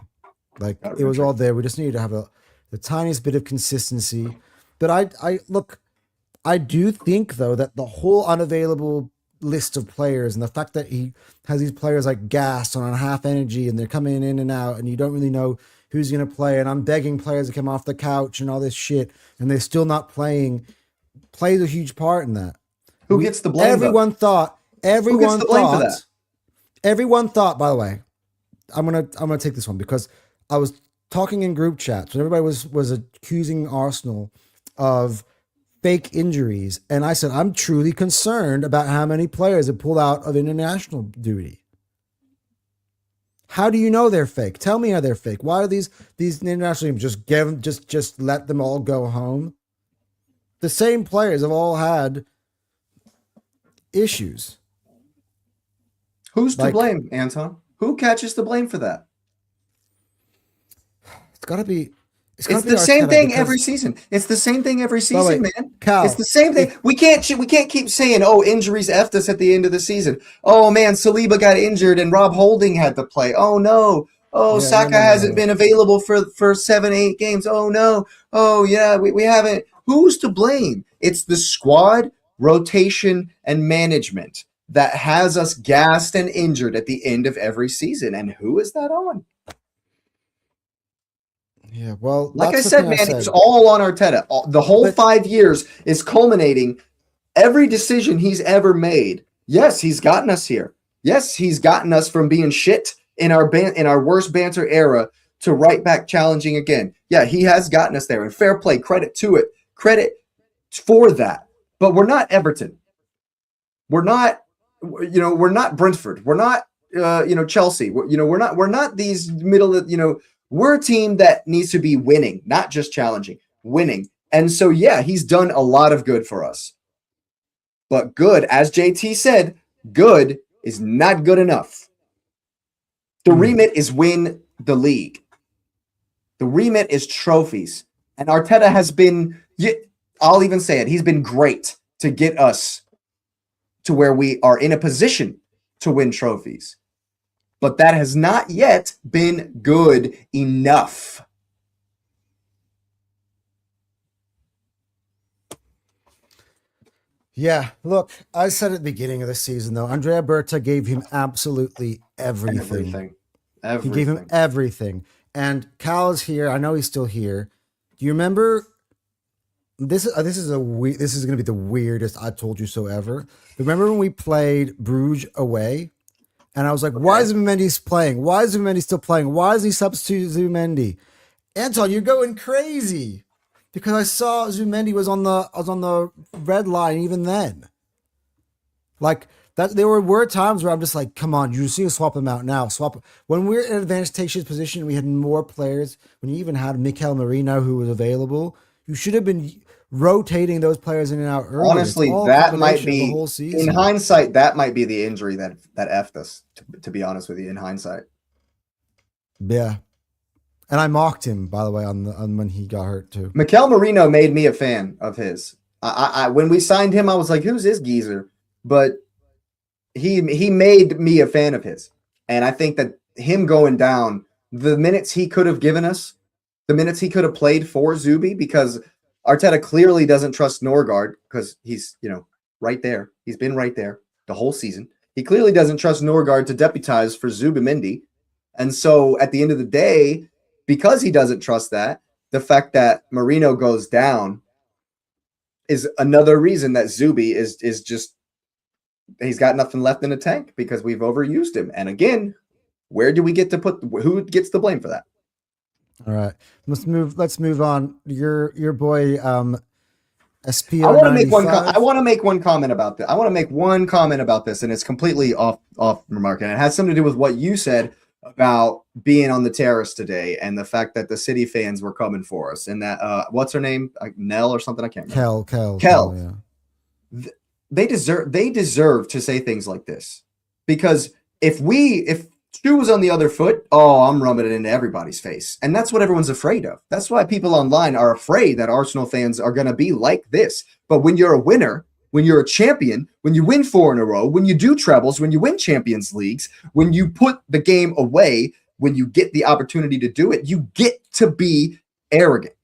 Like, it was all there. We just needed to have the tiniest bit of consistency. But I do think though that the whole unavailable list of players and the fact that he has these players like gassed on half energy and they're coming in and out and you don't really know who's going to play, and I'm begging players to come off the couch and all this shit and they're still not playing, plays a huge part in that. Who gets the blame? Everyone thought, by the way, I'm gonna take this one because I was talking in group chats and everybody was accusing Arsenal of fake injuries, and I said I'm truly concerned about how many players have pulled out of international duty. How do you know they're fake? Tell me how they're fake. Why are these international teams just let them all go home? The same players have all had issues. Who's to blame, Anton? Who catches the blame for that? It's got to be. It's the same thing every season. It's the same thing every season, man. Cal, it's the same thing. We can't keep saying, "Oh, injuries effed us at the end of the season." Oh man, Saliba got injured and Rob Holding had to play. Oh no. Oh, yeah, Saka hasn't been available for 7-8 games. Oh no. Oh yeah, we haven't. Who's to blame? It's the squad, rotation, and management that has us gassed and injured at the end of every season. And who is that on? Yeah, well, like I said, man, it's all on Arteta. The whole 5 years is culminating every decision he's ever made. Yes, he's gotten us here. Yes, he's gotten us from being shit in our worst banter era to right back challenging again. Yeah, he has gotten us there, and fair play, credit to it, credit for that. But we're not Everton. We're not Brentford. We're not Chelsea. We're not these middle. We're a team that needs to be winning, not just challenging, winning. And so, yeah, he's done a lot of good for us. But good, as JT said, good is not good enough. The remit is win the league. The remit is trophies. And Arteta has been, I'll even say it, he's been great to get us to where we are in a position to win trophies. But that has not yet been good enough. Yeah, look, I said at the beginning of the season, though, Andrea Berta gave him absolutely everything. He gave him everything. And Cal's here. I know he's still here. Do you remember? This is going to be the weirdest "I told you so" ever. Remember when we played Bruges away, and I was like, "Why is Zubimendi playing? Why is Zubimendi still playing? Why is he substitute Zubimendi?" Anton, you're going crazy because I saw Zubimendi was on the red line even then. Like that, there were times where I'm just like, "Come on, you just need to swap them out now." When we're in an advantageous position, we had more players. When you even had Mikel Merino who was available, you should have been rotating those players in and out early. Honestly, that might be the whole season. In hindsight, that might be the injury that effed us. To be honest with you, in hindsight. Yeah, and I mocked him, by the way, on when he got hurt too. Mikel Merino made me a fan of his. I when we signed him, I was like, "Who's this geezer?" But he made me a fan of his, and I think that him going down, the minutes he could have given us, the minutes he could have played for Zubi, because Arteta clearly doesn't trust Norgard because he's, right there. He's been right there the whole season. He clearly doesn't trust Norgard to deputize for Zubimendi. And so at the end of the day, because he doesn't trust that, the fact that Merino goes down is another reason that Zubi is just, he's got nothing left in the tank because we've overused him. And again, where do we get to who gets the blame for that? All right, let's move on. Your boy, SPO. I want to make one comment about this. I want to make one comment about this, and it's completely off remark, and it has something to do with what you said about being on the terrace today and the fact that the City fans were coming for us, and that what's her name, Nell or something? I can't remember. Kel. Yeah. They deserve to say things like this, because if Stu was on the other foot, I'm rubbing it into everybody's face. And that's what everyone's afraid of. That's why people online are afraid that Arsenal fans are going to be like this. But when you're a winner, when you're a champion, when you win 4 in a row, when you do trebles, when you win Champions Leagues, when you put the game away, when you get the opportunity to do it, you get to be arrogant.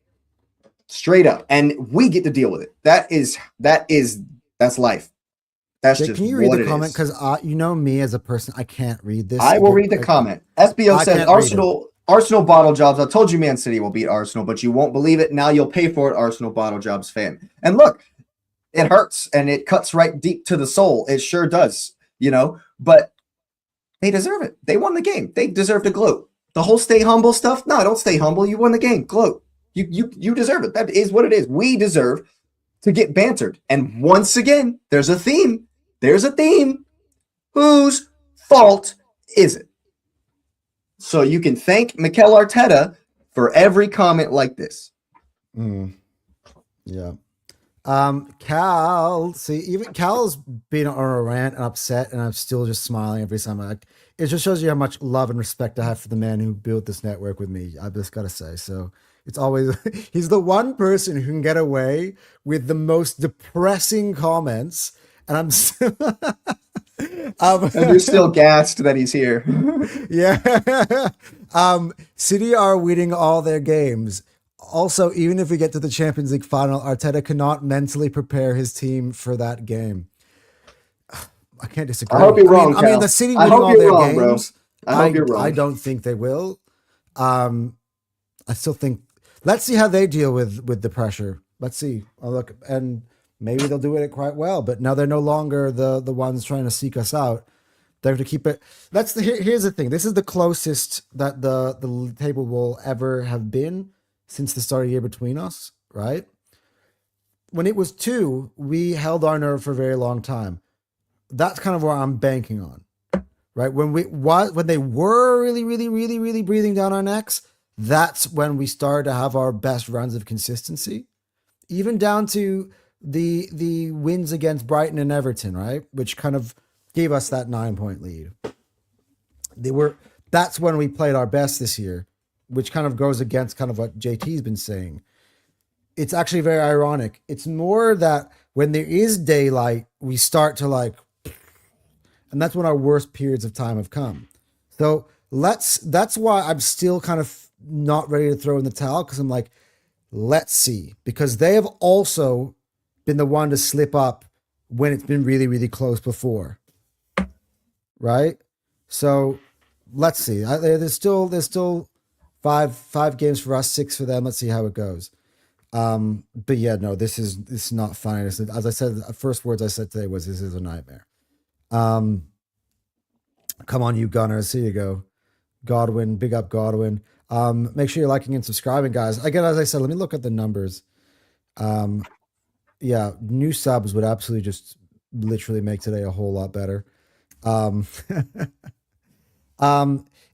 Straight up. And we get to deal with it. That's life. That's just can you read the comment? Because you know me as a person, I can't read this. I will read the comment. SBO says Arsenal bottle jobs. I told you Man City will beat Arsenal, but you won't believe it. Now you'll pay for it, Arsenal bottle jobs fan. And look, it hurts and it cuts right deep to the soul. It sure does, but they deserve it. They won the game. They deserve to gloat. The whole stay humble stuff. No, don't stay humble. You won the game. Gloat. You deserve it. That is what it is. We deserve to get bantered. And once again, there's a theme. There's a theme. Whose fault is it? So you can thank Mikel Arteta for every comment like this. Yeah. Cal, see, even Cal's been on a rant and upset, and I'm still just smiling every time. It just shows you how much love and respect I have for the man who built this network with me. I've just got to say. So it's always, he's the one person who can get away with the most depressing comments. And I'm still, and you're still gassed that he's here. Yeah. City are winning all their games. Also, even if we get to the Champions League final, Arteta cannot mentally prepare his team for that game. I can't disagree. I hope you're wrong. I mean, the City winning all their games. I hope you're wrong. I don't think they will. I still think. Let's see how they deal with the pressure. Let's see. Look, and maybe they'll do it quite well. But now they're no longer the ones trying to seek us out. They have to keep it. Here's the thing. This is the closest that the table will ever have been since the start of the year between us, right? When it was 2, we held our nerve for a very long time. That's kind of where I'm banking on, right? When they were really, really, really, really breathing down our necks, that's when we started to have our best runs of consistency, even down to the wins against Brighton and Everton, right? Which kind of gave us that 9-point lead. That's when we played our best this year. which kind of goes against kind of what JT's been saying. It's actually very ironic. It's more that when there is daylight, we start to like, and that's when our worst periods of time have come. So that's why I'm still kind of not ready to throw in the towel, because I'm like, let's see, because they have also been the one to slip up when it's been really, really close before. Right? So let's see. There's still five games for us, 6 for them. Let's see how it goes. But yeah, no, this is not fun. As I said, the first words I said today was, this is a nightmare. Come on, you Gunners. Here you go. Godwin, big up Godwin. Make sure you're liking and subscribing, guys. Again, as I said, let me look at the numbers. Yeah, new subs would absolutely just literally make today a whole lot better.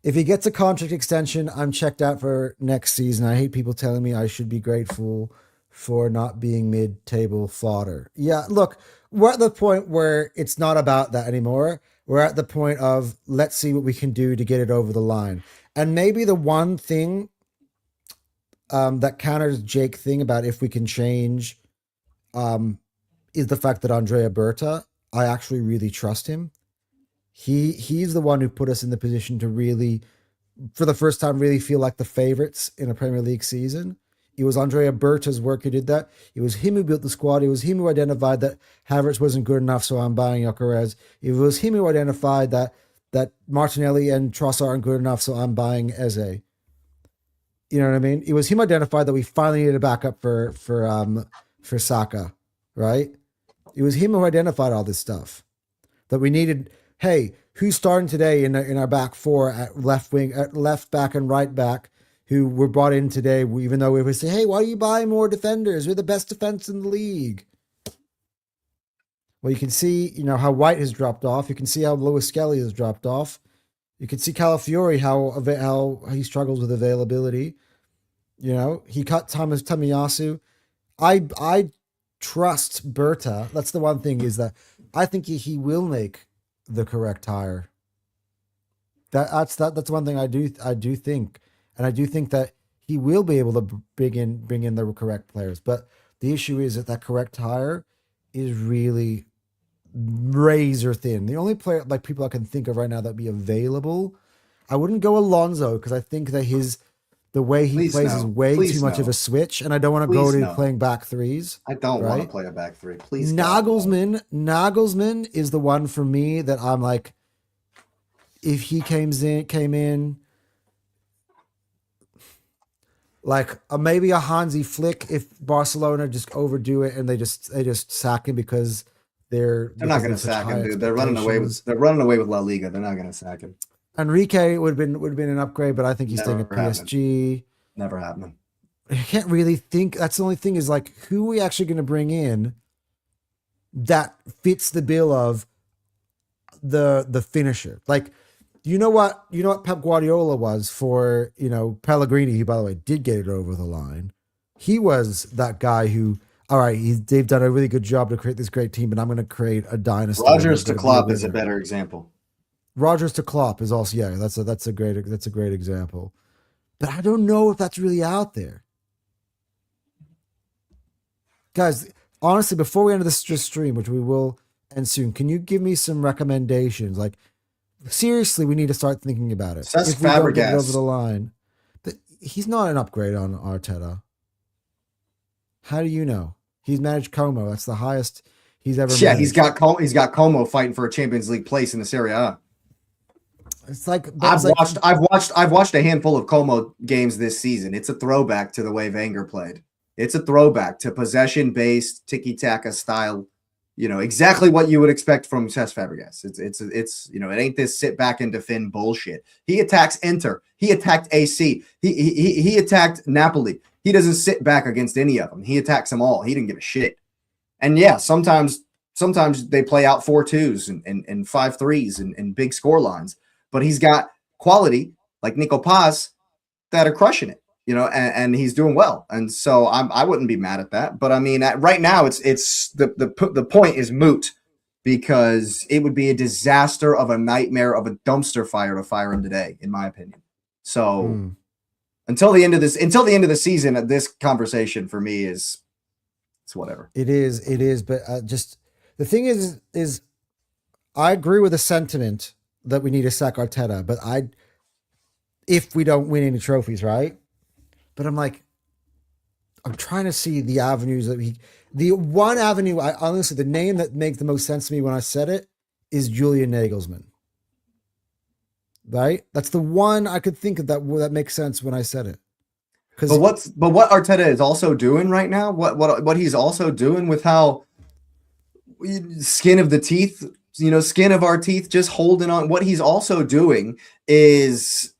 If he gets a contract extension, I'm checked out for next season. I hate people telling me I should be grateful for not being mid-table fodder. Yeah, look, we're at the point where it's not about that anymore. We're at the point of, let's see what we can do to get it over the line. And maybe the one thing that counters Jake thing about if we can change is the fact that Andrea Berta, I actually really trust him. He's the one who put us in the position to really, for the first time, really feel like the favorites in a Premier League season. It was Andrea Berta's work who did that. It was him who built the squad. It was him who identified that Havertz wasn't good enough, so I'm buying Gyökeres. It was him who identified that Martinelli and Trossard aren't good enough, so I'm buying Eze. You know what I mean? It was him identified that we finally needed a backup for Saka, right? It was him who identified all this stuff, that we needed. Hey, who's starting today in our back four at left wing, at left back and right back, who were brought in today, even though we would say, hey, why are you buying more defenders? We're the best defense in the league. Well, you can see, how White has dropped off. You can see how Lewis Skelly has dropped off. You can see Calafiori, how he struggles with availability. He cut Tomiyasu. I trust Berta. That's the one thing, is that I think he will make the correct hire. That's one thing I do think, and I do think that he will be able to bring in the correct players. But the issue is that correct hire is really razor thin. The only player, like, people I can think of right now that be available, I wouldn't go Alonso, because I think that the way he plays is way too much of a switch, and I don't want to go to playing back threes. I don't want to play a back three. Please. Nagelsmann is the one for me that I'm like, if he came in, like maybe a Hansi Flick if Barcelona just overdo it and they just sack him because they're not going to sack him, dude. They're running away with La Liga. They're not going to sack him. Enrique would have been an upgrade, but I think he's staying at PSG. Never happening. I can't really think. That's the only thing, is like, who are we actually going to bring in that fits the bill of the finisher? Like, you know what Pep Guardiola was for, Pellegrini, who, by the way, did get it over the line. He was that guy who, all right, they've done a really good job to create this great team, but I'm going to create a dynasty. Rodgers to Klopp is a better example. Rodgers to Klopp is also, yeah, that's a great example. But I don't know if that's really out there. Guys, honestly, before we end this stream, which we will end soon, can you give me some recommendations? Like, seriously, we need to start thinking about it. Cesc if we don't get it Fabregas over the line, but he's not an upgrade on Arteta. How do you know? He's managed Como. That's the highest he's ever managed. He's got Como fighting for a Champions League place in the Serie A. It's like, I've watched a handful of Como games this season. It's a throwback to the way Wenger played. It's a throwback to possession-based tiki-taka style. Exactly what you would expect from Cesc Fabregas. It's it ain't this sit back and defend bullshit. He attacks Inter. He attacked AC. He attacked Napoli. He doesn't sit back against any of them. He attacks them all. He didn't give a shit. And yeah, sometimes they play out 4-2s and 5-3s and big score lines. But he's got quality like Nico Paz that are crushing it, and he's doing well. And so I wouldn't be mad at that. But I mean, right now it's the point is moot, because it would be a disaster of a nightmare of a dumpster fire to fire him today, in my opinion. So Until the end of the season, this conversation for me is it's whatever. It is, but just the thing is I agree with the sentiment that we need to sack Arteta, but if we don't win any trophies, right? But I'm trying to see the avenues the one avenue, honestly, the name that makes the most sense to me when I said it is Julian Nagelsmann. Right? That's the one I could think of that makes sense when I said it. But what Arteta is also doing right now, what he's also doing with how skin of our teeth, just holding on. What he's also doing is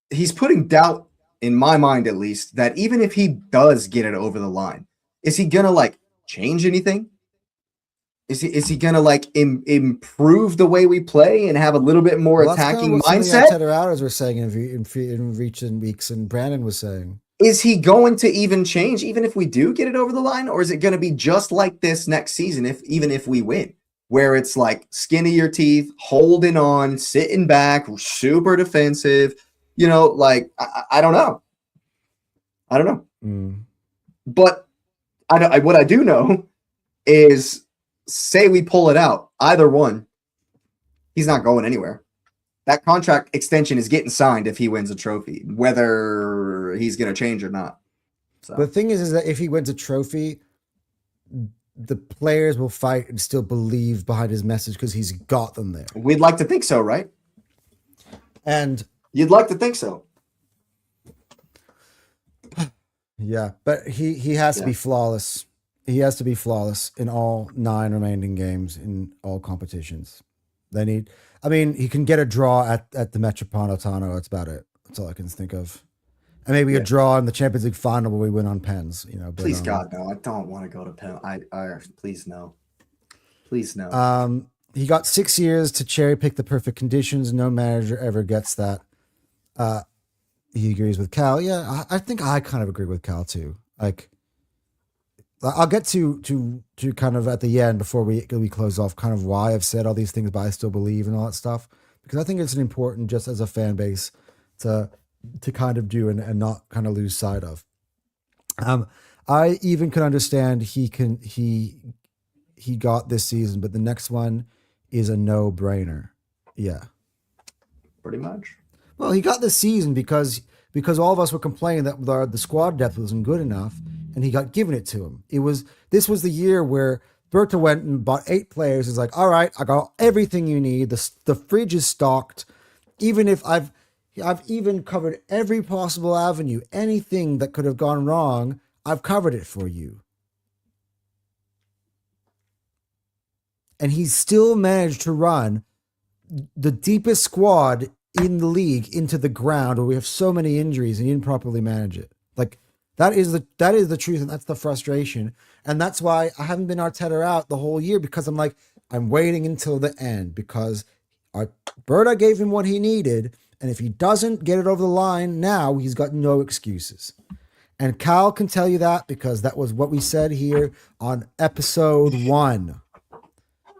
he's putting doubt in my mind, at least, that even if he does get it over the line, is he gonna change anything? Is he gonna improve the way we play and have a little bit more attacking mindset? Arteta outers were saying in recent weeks, and Brandon was saying, is he going to even change, even if we do get it over the line, or is it going to be just like this next season, even if we win, where it's skin of your teeth, holding on, sitting back, super defensive? I don't know. But what I do know is, say we pull it out, either one, he's not going anywhere. That contract extension is getting signed if he wins a trophy, whether he's going to change or not. So. The thing is that if he wins a trophy, the players will fight and still believe behind his message because he's got them there. We'd like to think so, right? And you'd like to think so. Yeah, but he has to be flawless. He has to be flawless in all 9 remaining games in all competitions. He can get a draw at the Metropolitano. That's about it. That's all I can think of. And maybe a draw in the Champions League final where we win on pens. Please, God, no. I don't want to go to pen. Please, no. Please, no. He got 6 years to cherry pick the perfect conditions. No manager ever gets that. He agrees with Cal. Yeah, I think I kind of agree with Cal too. I'll get to kind of at the end before we close off kind of why I've said all these things, but I still believe and all that stuff, because I think it's important just as a fan base to kind of do and not kind of lose sight of. I even can understand he got this season, but the next one is a no-brainer. Yeah. Pretty much. Well, he got this season because all of us were complaining that the squad depth wasn't good enough, and he got given it to him. This was the year where Berta went and bought 8 players. He's like, all right, I got everything you need. The fridge is stocked. Even if I've even covered every possible avenue, anything that could have gone wrong, I've covered it for you. And he's still managed to run the deepest squad in the league into the ground where we have so many injuries and he didn't properly manage it. That is the truth, and that's the frustration. And that's why I haven't been Arteta out the whole year, because I'm waiting until the end, because Berta gave him what he needed, and if he doesn't get it over the line now, he's got no excuses. And Cal can tell you that, because that was what we said here on episode 1.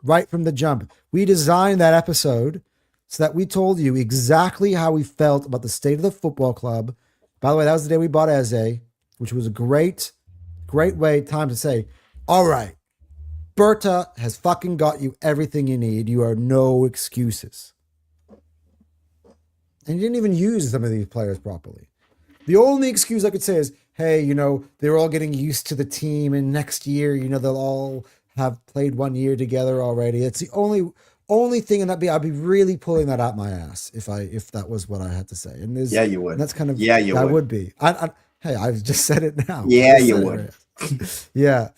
Right from the jump. We designed that episode so that we told you exactly how we felt about the state of the football club. By the way, that was the day we bought Eze, which was a great time to say, all right, Berta has fucking got you everything you need. You are no excuses. And you didn't even use some of these players properly. The only excuse I could say is, hey, they're all getting used to the team, and next year, they'll all have played 1 year together already. It's the only thing, and I'd be really pulling that out my ass if that was what I had to say. And yeah, you would. And that's kind of I would be. Hey, I've just said it now. Yeah, you would. Yeah.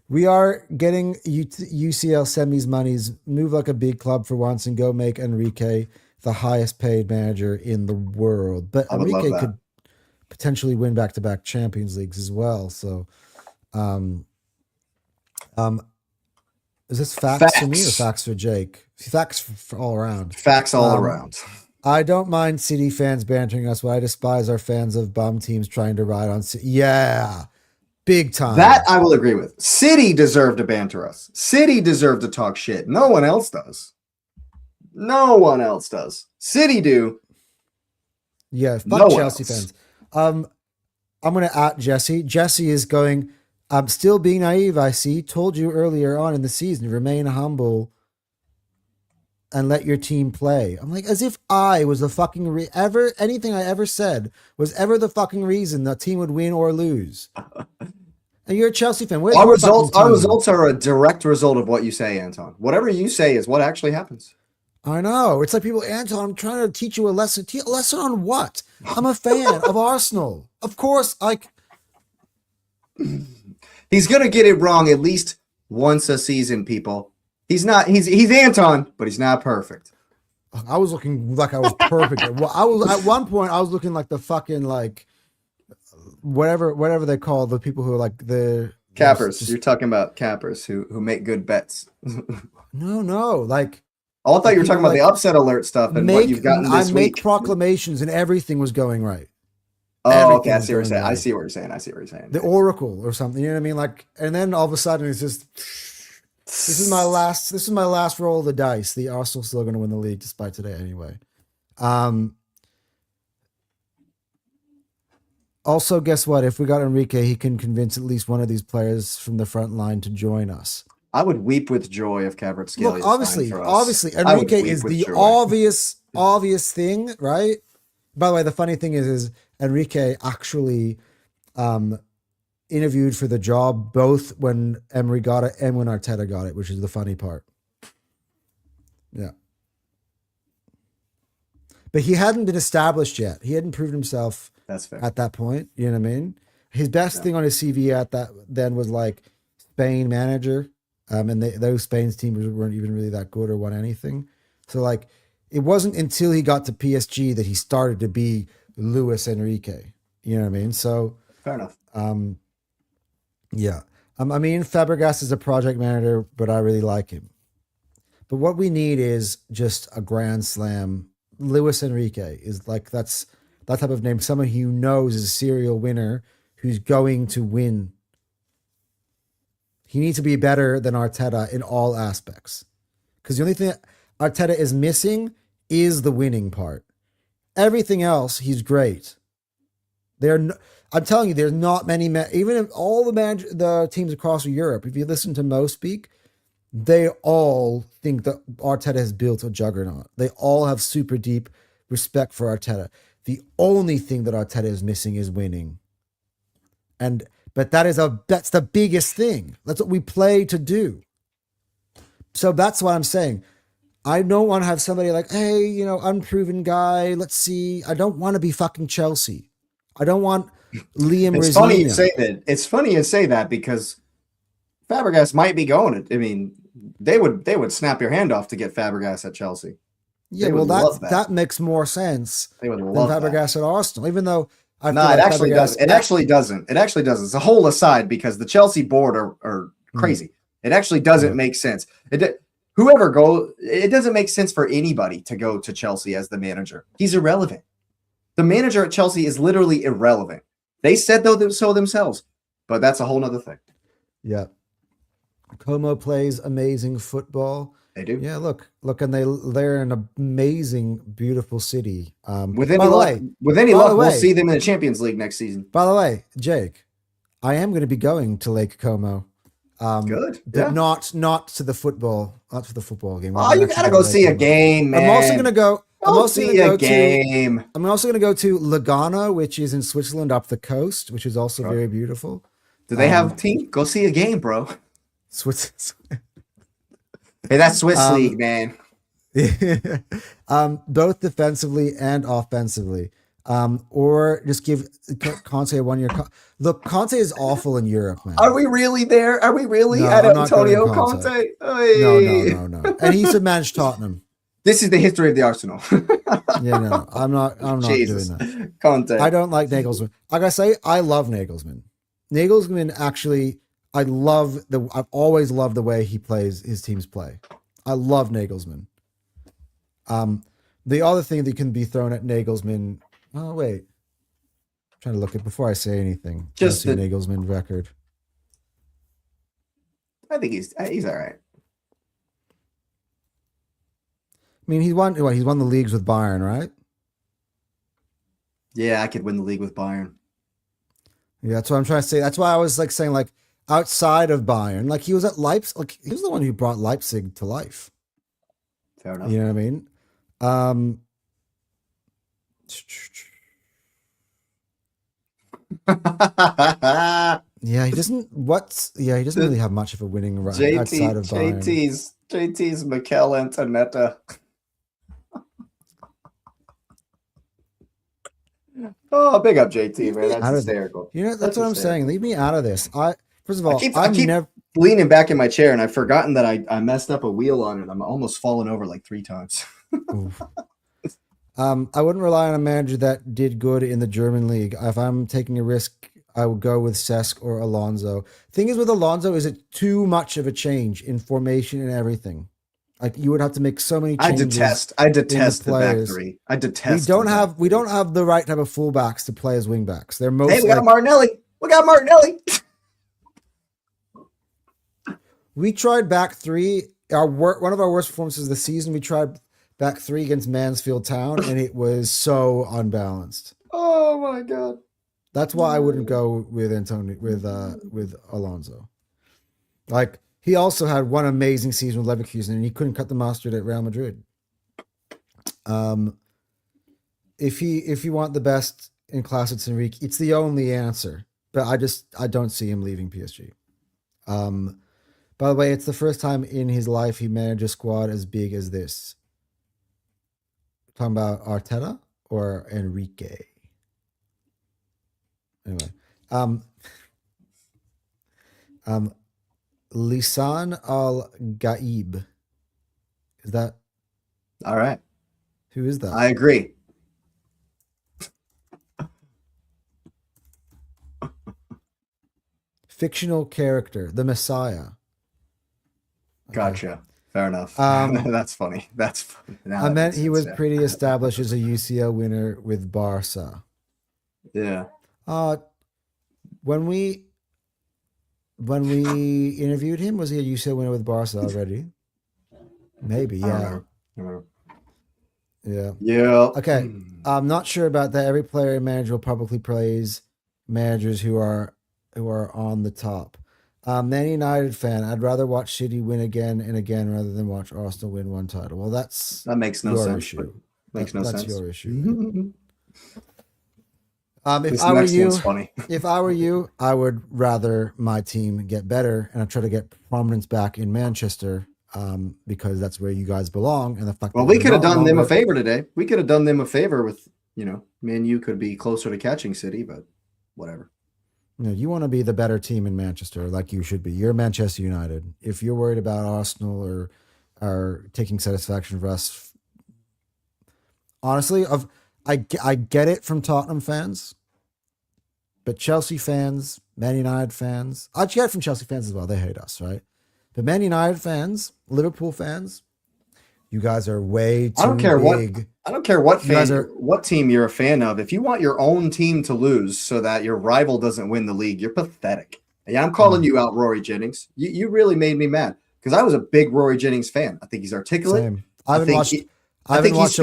We are getting UCL semis monies. Move like a big club for once and go make Enrique the highest paid manager in the world. But Enrique could potentially win back-to-back Champions Leagues as well. So, is this facts for me or facts for Jake? Facts for all around. Facts all around. I don't mind City fans bantering us. What I despise are fans of bum teams trying to ride on City. Yeah, big time. That I will agree with. City deserve to banter us. City deserve to talk shit. No one else does. No one else does. City do. Yeah, fuck No one Chelsea else. fans. I'm gonna at Jesse. Jesse is going. I'm still being naive. I see. Told you earlier on in the season. Remain humble and let your team play. I'm like, as if I was the fucking ever anything I ever said was ever the fucking reason the team would win or lose. And you're a Chelsea fan. Where's your fucking Our team? results are a direct result of what you say, Anton. Whatever you say is what actually happens. I know. It's like people, Anton, I'm trying to teach you a lesson. A lesson on what? I'm a fan of Arsenal. Of course, like He's gonna get it wrong at least once a season, people. He's not. He's Anton, but he's not perfect. I was looking like I was perfect. Well, I was at one point. I was looking like the fucking like whatever they call the people who are like the Cappers. just, You're talking about cappers who make good bets. no, like Oh, I thought you were people talking about like the upset alert stuff and what you've gotten I this make week. proclamations and everything was going right. Oh, okay. Everything I was see what you're going saying. right. I see what you're saying. I see what you're saying. The Oracle or something. You know what I mean? Like, and then all of a sudden it's just. This is my last roll of the dice. The Arsenal's still going to win the league despite today anyway. Also, guess what? If we got Enrique, he can convince at least one of these players from the front line to join us. I would weep with joy if Kvaratskhelia Look, obviously, Enrique is the obvious thing, right? By the way, the funny thing is Enrique actually interviewed for the job both when Emery got it and when Arteta got it, which is the funny part. Yeah. But he hadn't been established yet. He hadn't proven himself That's fair. at that point. You know what I mean? His best thing on his CV at that then was like Spain manager. And those Spain's teams weren't even really that good or won anything. So like it wasn't until he got to PSG that he started to be Luis Enrique. You know what I mean? So Fair enough. yeah. I mean, Fabregas is a project manager, but I really like him. But what we need is just a grand slam. Luis Enrique is like that's that type of name. Someone who knows is a serial winner who's going to win. He needs to be better than Arteta in all aspects. Because the only thing Arteta is missing is the winning part. Everything else, he's great. I'm telling you, there's not many, even if all the teams across Europe, if you listen to Mo speak, they all think that Arteta has built a juggernaut. They all have super deep respect for Arteta. The only thing that Arteta is missing is winning. But that's the biggest thing. That's what we play to do. So that's what I'm saying. I don't want to have somebody like, hey, unproven guy. Let's see. I don't want to be fucking Chelsea. I don't want Liam. It's funny you say that. It's funny you say that because Fabregas might be going. I mean, they would snap your hand off to get Fabregas at Chelsea. Yeah, well, that makes more sense than Fabregas at Arsenal. Even though it actually doesn't. It actually doesn't. It's a whole aside because the Chelsea board are crazy. It actually doesn't make sense. It doesn't make sense for anybody to go to Chelsea as the manager. He's irrelevant. The manager at Chelsea is literally irrelevant. They said so themselves, but that's a whole nother thing. Yeah. Como plays amazing football. They do. Yeah, look, and they're an amazing, beautiful city. With any luck, we'll see them in the Champions League next season. By the way, Jake, I am going to be going to Lake Como. Good, but not to the football, not to the football game. Oh, you gotta go see a game, man. I'm also going to go. I'm also going to go game. I'm also going to go to Lugano, which is in Switzerland, up the coast, which is also very beautiful. Do they have a team? Go see a game, bro. Hey, that's Swiss league, man. Both defensively and offensively. Or just give Conte a 1 year. Look, Conte is awful in Europe, man. Are we really there? Are we really at Antonio Conte? No. And he should manage Tottenham. This is the history of the Arsenal. No. I'm not doing that. Conte. I don't like Nagelsmann. Like I say, I love Nagelsmann. Nagelsmann actually, I've always loved the way he plays, his teams play. I love Nagelsmann. The other thing that can be thrown at Nagelsmann. Oh, wait. I'm trying to look at before I say anything. Just the Nagelsmann record. I think he's all right. I mean, he's won the leagues with Bayern, right? Yeah, I could win the league with Bayern. Yeah, that's what I'm trying to say. That's why I was like saying like outside of Bayern, like he was at Leipzig, like he was the one who brought Leipzig to life. Fair enough. You know what I mean? Um, yeah, he doesn't. What's yeah, he doesn't really have much of a winning run outside of Bayern. JT's Mikel Antonetta. Oh, big up JT, man. That's hysterical. You know, that's That's what I'm saying. hysterical. Leave me out of this. First of all, I I'm keep never. leaning back in my chair, and I've forgotten that I messed up a wheel on it. I'm almost fallen over like 3 times. I wouldn't rely on a manager that did good in the German league. If I'm taking a risk, I would go with Cesc or Alonso. Thing is with Alonso, is it too much of a change in formation and everything? Like you would have to make so many changes. I detest the back players. three. I detest. We don't have the right type of fullbacks to play as wingbacks. They're Hey, we got Martinelli. We got Martinelli. We tried back three. One of our worst performances of the season. We tried back three against Mansfield Town, and it was so unbalanced. Oh my god! That's why I wouldn't go with with Alonso. Like he also had one amazing season with Leverkusen, and he couldn't cut the mustard at Real Madrid. If you want the best in class, it's Enrique. It's the only answer, but I don't see him leaving PSG. By the way, it's the first time in his life he managed a squad as big as this. Talking about Arteta or Enrique? Anyway, Lisan Al Gaib. Is that all right? Who is that? I agree. Fictional character, the Messiah. Okay. Gotcha. Fair enough. That's funny. That's funny. I meant he was pretty established as a UCL winner with Barca. Yeah. When we interviewed him, was he a UCL winner with Barca already? Maybe, yeah. Yeah. Yeah. Okay. I'm not sure about that. Every player and manager will publicly praise managers who are on the top. Man United fan, I'd rather watch City win again and again rather than watch Arsenal win one title. Well, that makes no sense. Issue. Makes no sense. That's your issue. If I were you, I would rather my team get better and I try to get prominence back in Manchester, because that's where you guys belong. And the fact we could have done them a favor today. We could have done them a favor with, Man U could be closer to catching City, but whatever. You want to be the better team in Manchester, like you should be. You're Manchester United. If you're worried about Arsenal or taking satisfaction for us, honestly, I get it from Tottenham fans, but Chelsea fans, Man United fans, I get it from Chelsea fans as well. They hate us, right? But Man United fans, Liverpool fans, you guys are way too big. I don't care what team you're a fan of. If you want your own team to lose so that your rival doesn't win the league, you're pathetic. Yeah, I'm calling you out, Rory Jennings. You really made me mad because I was a big Rory Jennings fan. I think he's articulate. Same. I haven't watched a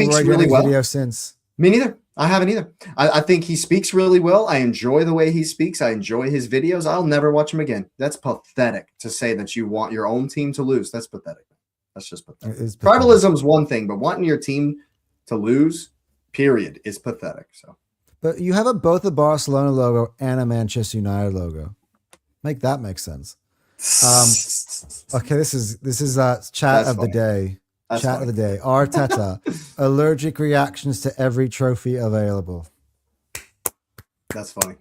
Rory Jennings video since. Me neither. I haven't either. I think he speaks really well. I enjoy the way he speaks. I enjoy his videos. I'll never watch him again. That's pathetic to say that you want your own team to lose. That's pathetic. That's just pathetic. Tribalism is one thing, but wanting your team to lose, period, is pathetic. So, but you have both a Barcelona logo and a Manchester United logo. Make that make sense. Okay, this is chat of the day. Chat of the day. Arteta, allergic reactions to every trophy available. That's funny.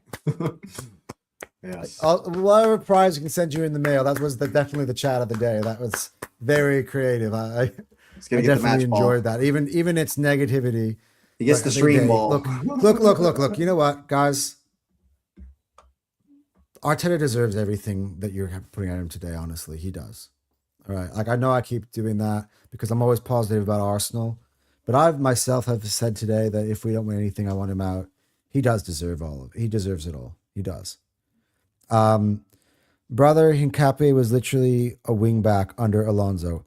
Yes. Whatever prize you can send you in the mail. That was definitely the chat of the day. That was very creative. I definitely enjoyed that. Even its negativity. He gets the stream ball. Look. You know what, guys? Arteta deserves everything that you're putting at him today. Honestly, he does. All right. Like I know I keep doing that because I'm always positive about Arsenal, but I myself have said today that if we don't win anything, I want him out. He does deserve all of it. He deserves it all. He does. Brother Hincapié was literally a wing back under Alonso.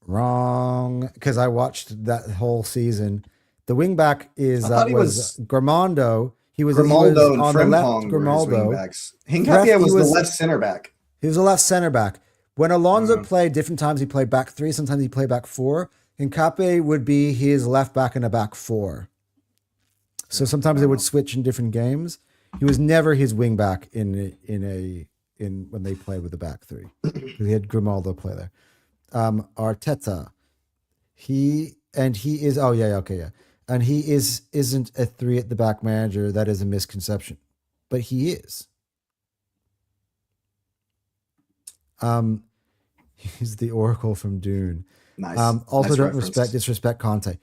Wrong, because I watched that whole season. The wing back is I thought he was Grimaldo. He was Grimaldo and on the left. Frimpong were his Grimaldo. wingbacks. Hincapie was the left center back. He was a left center back. When Alonso played, different times he played back three. Sometimes he played back four. Hincapie would be his left back in a back four. So sometimes they would switch in different games. He was never his wing back in when they played with the back three. He had Grimaldo play there. Arteta, he is and he isn't a three at the back manager. That is a misconception, but he is. He's the Oracle from Dune. Nice. Also, nice don't reference. disrespect Conte.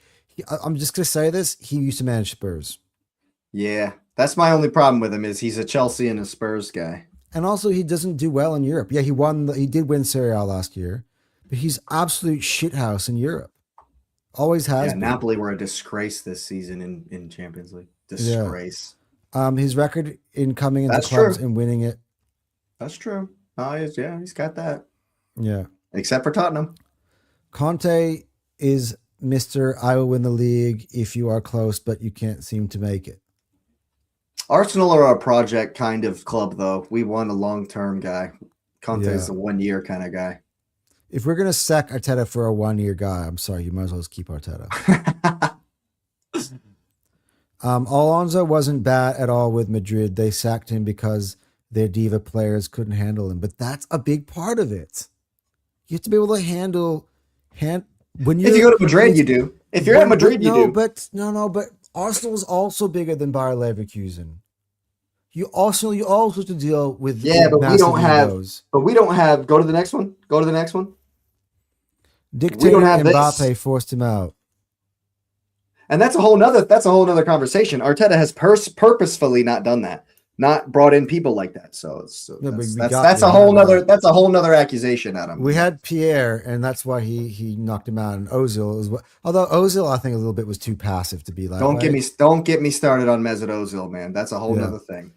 I'm just gonna say this. He used to manage Spurs. Yeah, that's my only problem with him is he's a Chelsea and a Spurs guy. And also, he doesn't do well in Europe. Yeah, he did win Serie A last year, but he's absolute shithouse in Europe. Always has. Yeah, Napoli were a disgrace this season in Champions League. Disgrace. Yeah. His record in coming into clubs and winning it. That's true. Oh, he's got that. Yeah. Except for Tottenham. Conte is Mr. I will win the league if you are close, but you can't seem to make it. Arsenal are a project kind of club, though. We want a long-term guy. Conte is the 1 year kind of guy. If we're going to sack Arteta for a 1 year guy, I'm sorry, you might as well just keep Arteta. Alonso wasn't bad at all with Madrid. They sacked him because their diva players couldn't handle him. But that's a big part of it. You have to be able to handle when you. If you go to Madrid, you do. If you're at Madrid, you do. But Arsenal is also bigger than Bayer Leverkusen. You also have to deal with but we don't have. egos. But we don't have. Go to the next one. Dictator Mbappe forced him out. And that's a whole nother conversation. Arteta has purposefully not done that, not brought in people like that. So that's a whole nother accusation at him. We had Pierre, and that's why he knocked him out. And Ozil, although Ozil, I think a little bit was too passive to be like. Don't get me started on Mesut Ozil, man. That's a whole nother thing.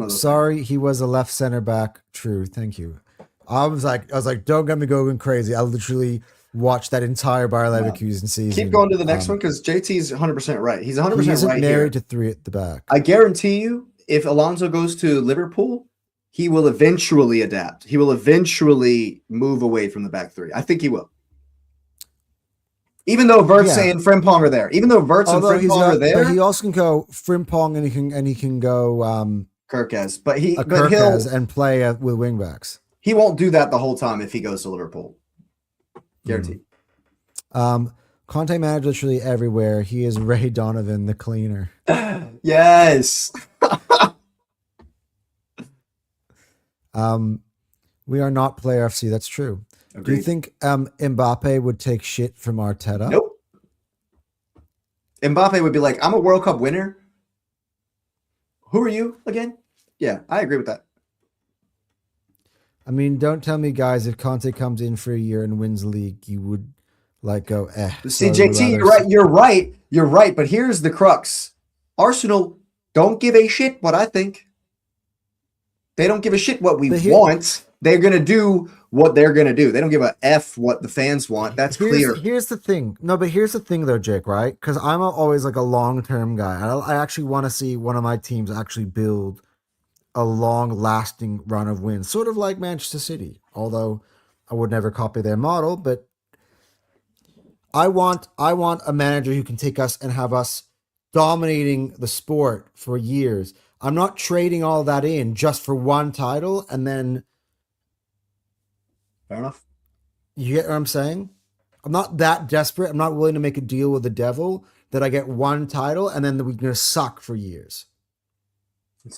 Sorry, he was a left center back. True, thank you. I was like, don't get me going crazy. I literally watched that entire Bayer Leverkusen season. Keep going to the next one because JT's 100% right. He's 100% right. He isn't married to three at the back. I guarantee you, if Alonso goes to Liverpool, he will eventually adapt. He will eventually move away from the back three. I think he will. Even though Wirtz and Frimpong are there. But he also can go Frimpong and he can go Kirkes. Kirkes and play with wingbacks. He won't do that the whole time if he goes to Liverpool. Guaranteed. Conte managed literally everywhere. He is Ray Donovan, the cleaner. Yes. We are not Player FC. That's true. Agreed. Do you think Mbappe would take shit from Arteta? Nope. Mbappe would be like, I'm a World Cup winner. Who are you again? Yeah, I agree with that. I mean, don't tell me, guys, if Conte comes in for a year and wins the league, you would go, See, JT, you're right. But here's the crux. Arsenal don't give a shit what I think. They don't give a shit what we want. They're going to do what they're going to do. They don't give a F what the fans want. That's clear. Here's the thing. No, but here's the thing, though, Jake, right? Because I'm always like a long-term guy. I actually want to see one of my teams actually build a long-lasting run of wins, sort of like Manchester City. Although I would never copy their model, but I want a manager who can take us and have us dominating the sport for years. I'm not trading all that in just for one title and then. Fair enough. You get what I'm saying? I'm not that desperate. I'm not willing to make a deal with the devil that I get one title and then we're going to suck for years.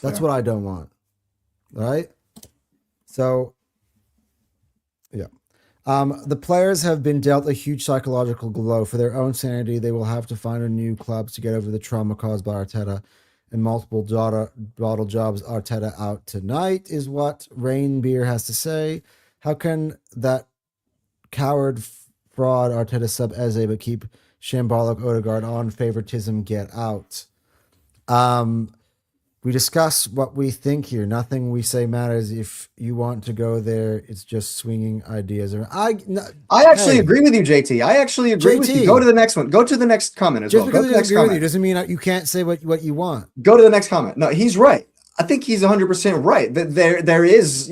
That's what I don't want. All right? So, yeah. The players have been dealt a huge psychological blow. For their own sanity, they will have to find a new clubs to get over the trauma caused by Arteta and multiple bottle jobs. Arteta out tonight is what Rain Beer has to say. How can that coward fraud Arteta sub Eze but keep shambolic Odegaard on? Favoritism, get out. We discuss what we think here. Nothing we say matters. If you want to go there, it's just swinging ideas. I actually agree with you, JT. I actually agree with you. Go to the next one. Go to the next comment as well. Just because I disagree with you doesn't mean you can't say what you want. Go to the next comment. No, he's right. I think he's 100% right. There is,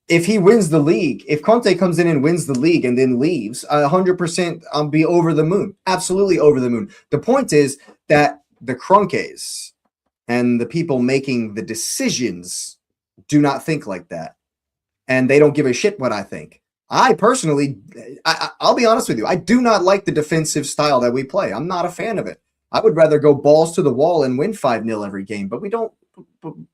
if he wins the league, if Conte comes in and wins the league and then leaves, 100% I'll be over the moon. Absolutely over the moon. The point is that the Kroenkes and the people making the decisions do not think like that. And they don't give a shit what I think. I personally, I'll be honest with you, I do not like the defensive style that we play. I'm not a fan of it. I would rather go balls to the wall and win 5-0 every game. But we don't,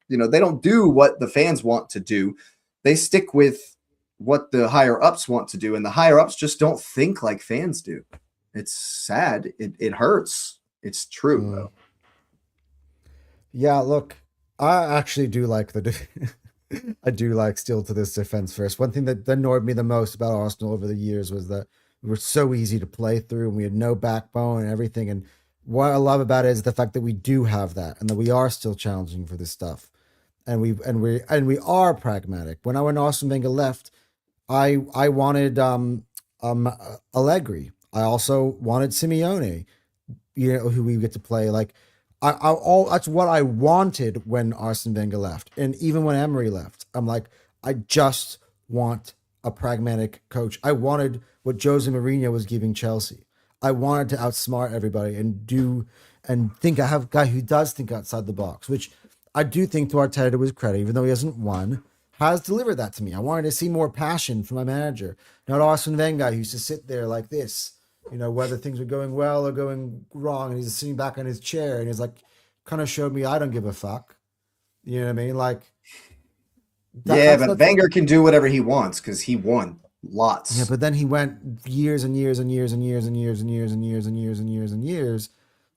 they don't do what the fans want to do. They stick with what the higher-ups want to do. And the higher-ups just don't think like fans do. It's sad. It hurts. It's true, though. Yeah, look, I actually do like I do like still to this defense first. One thing that annoyed me the most about Arsenal over the years was that we were so easy to play through and we had no backbone and everything. And what I love about it is the fact that we do have that and that we are still challenging for this stuff. And we are pragmatic. When Arsene Wenger left, I wanted Allegri. I also wanted Simeone, who we get to play like. That's what I wanted when Arsene Wenger left. And even when Emery left, I'm like, I just want a pragmatic coach. I wanted what Jose Mourinho was giving Chelsea. I wanted to outsmart everybody and think I have a guy who does think outside the box, which I do think to Arteta to his credit, even though he hasn't won, has delivered that to me. I wanted to see more passion from my manager, not Arsene Wenger, who used to sit there like this. Whether things were going well or going wrong, and he's sitting back on his chair and he's like, kind of showed me I don't give a fuck. You know what I mean? Like, but Wenger can do whatever he wants because he won lots. Yeah, but then he went years and years and years and years and years and years and years and years and years and years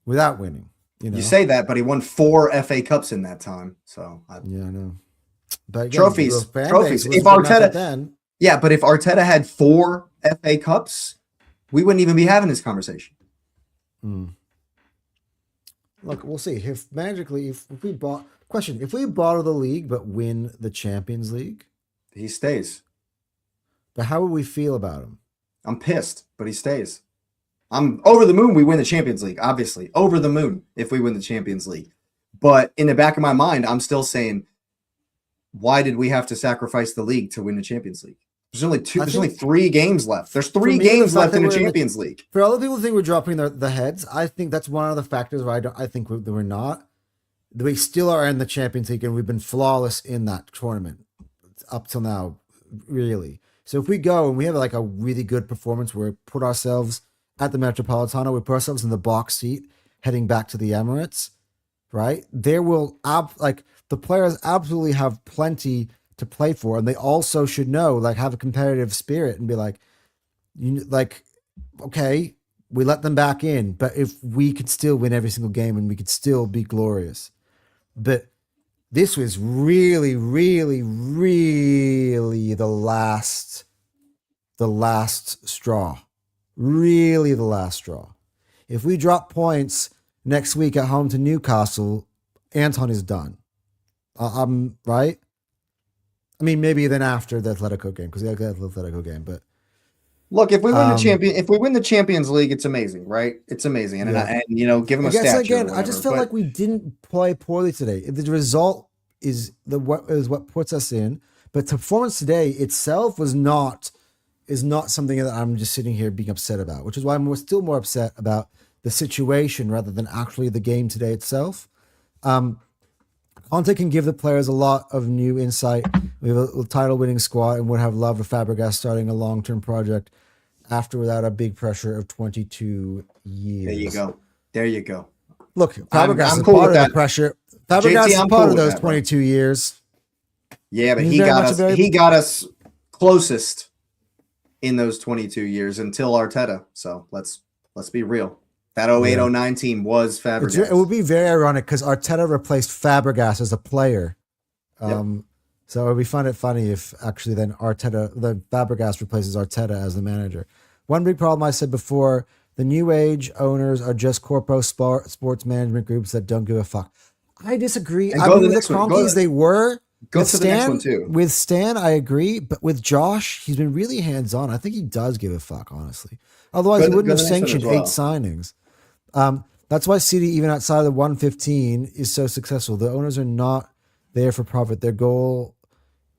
without winning. You say that, but he won 4 FA Cups in that time. So I know. But again, trophies. If Arteta, but if Arteta had 4 FA Cups, we wouldn't even be having this conversation. Look, we'll see. If we bottle the league but win the Champions League, he stays. But how would we feel about him? I'm pissed, but he stays. I'm over the moon we win the Champions League, obviously. Over the moon if we win the Champions League. But in the back of my mind, I'm still saying, why did we have to sacrifice the league to win the Champions League? There's only 3 games left. There's 3 games left in the Champions League. For other people think we're dropping the heads, I think that's one of the factors where I think that we're not. We still are in the Champions League and we've been flawless in that tournament up till now, really. So if we go and we have like a really good performance where we put ourselves at the Metropolitano, we put ourselves in the box seat heading back to the Emirates, right? There will the players absolutely have plenty to play for, and they also should know, have a competitive spirit and be okay, we let them back in, but if we could still win every single game and we could still be glorious. But this was really, really, really the last straw. Really the last straw. If we drop points next week at home to Newcastle, Anton is done. Right? I mean, maybe then after the Atletico game, because they have the Atletico game. But look, if we win the Champions League, it's amazing, right? It's amazing, and give them a statue. Again, I just felt like we didn't play poorly today. The result is what puts us in, but the performance today itself is not something that I'm just sitting here being upset about, which is why I'm still more upset about the situation rather than actually the game today itself. Conte can give the players a lot of new insight. We have a title-winning squad and would have loved Fabregas starting a long-term project after without a big pressure of 22 years. There you go. Look, Fabregas is cool part of that pressure. Fabregas is part of those 22 years. Yeah, but he got us closest in those 22 years until Arteta. So let's be real. That 08-09 team was Fabregas. It would be very ironic because Arteta replaced Fabregas as a player. So it would be funny if actually then Fabregas replaces Arteta as the manager. One big problem I said before, the new age owners are just corpo sports management groups that don't give a fuck. I disagree. And I go to mean, the with the next one. Cronkies, they were. Go With to the next Stan, one too. With Stan, I agree, but with Josh, he's been really hands-on. I think he does give a fuck, honestly. Otherwise, he wouldn't have Go to the next one sanctioned as well. 8 signings. That's why City, even outside of the 115, is so successful. The owners are not there for profit. Their goal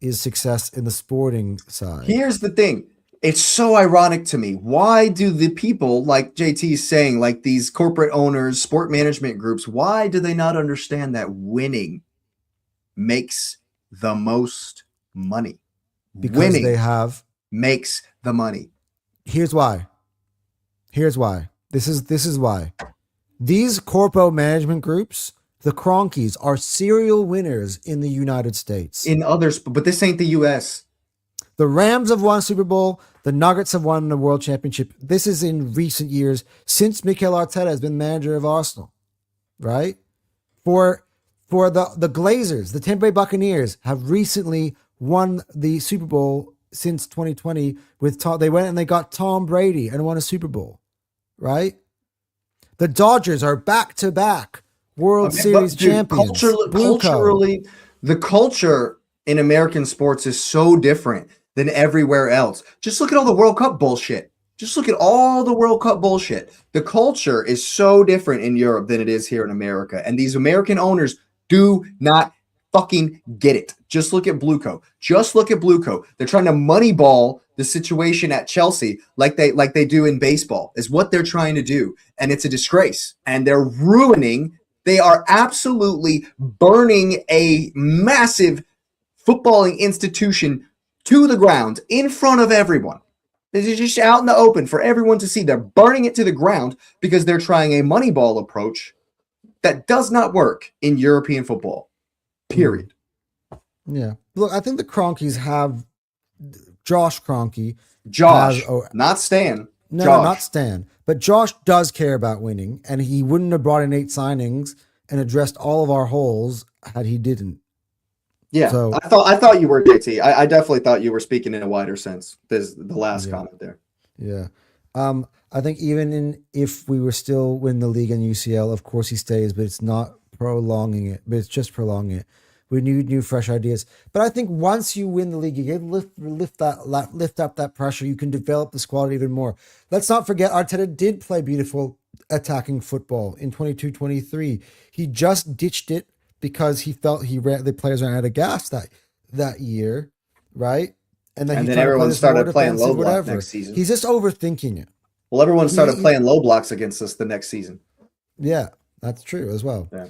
is success in the sporting side. Here's the thing. It's so ironic to me. Why do the people, like JT is saying, like these corporate owners, sport management groups, why do they not understand that winning makes the most money? Because Winning they have. makes the money. Here's why. This is why. These corpo management groups, the Cronkies, are serial winners in the United States. In others, but this ain't the US. The Rams have won a Super Bowl. The Nuggets have won the World Championship. This is in recent years, since Mikel Arteta has been manager of Arsenal, right? For the Glazers, the Tampa Bay Buccaneers have recently won the Super Bowl since 2020 with Tom. They went and they got Tom Brady and won a Super Bowl, right? The Dodgers are back-to-back World Series champions. Culturally, the culture in American sports is so different than everywhere else. Just look at all the World Cup bullshit. The culture is so different in Europe than it is here in America. And these American owners do not fucking get it. Just look at Blueco. They're trying to moneyball the situation at Chelsea like they do in baseball, is what they're trying to do. And it's a disgrace. And they are absolutely burning a massive footballing institution to the ground in front of everyone. This is just out in the open for everyone to see. They're burning it to the ground because they're trying a moneyball approach that does not work in European football. Period. Yeah. Look, I think the Cronkies have Josh Kroenke. Not Stan. No, Josh. not Stan. But Josh does care about winning, and he wouldn't have brought in 8 signings and addressed all of our holes had he didn't. Yeah, so, I thought you were, JT. I definitely thought you were speaking in a wider sense. There's the last comment there. Yeah. I think if we were still win the league and UCL, of course he stays, but it's not prolonging it, but it's just prolonging it. We need new, fresh ideas. But I think once you win the league, you get lift up that pressure. You can develop the squad even more. Let's not forget, Arteta did play beautiful attacking football in 22-23. He just ditched it because he felt the players ran out of gas that year, right? And then everyone started playing low block next season. He's just overthinking it. Well, everyone started playing low blocks against us the next season. Yeah, that's true as well. Yeah.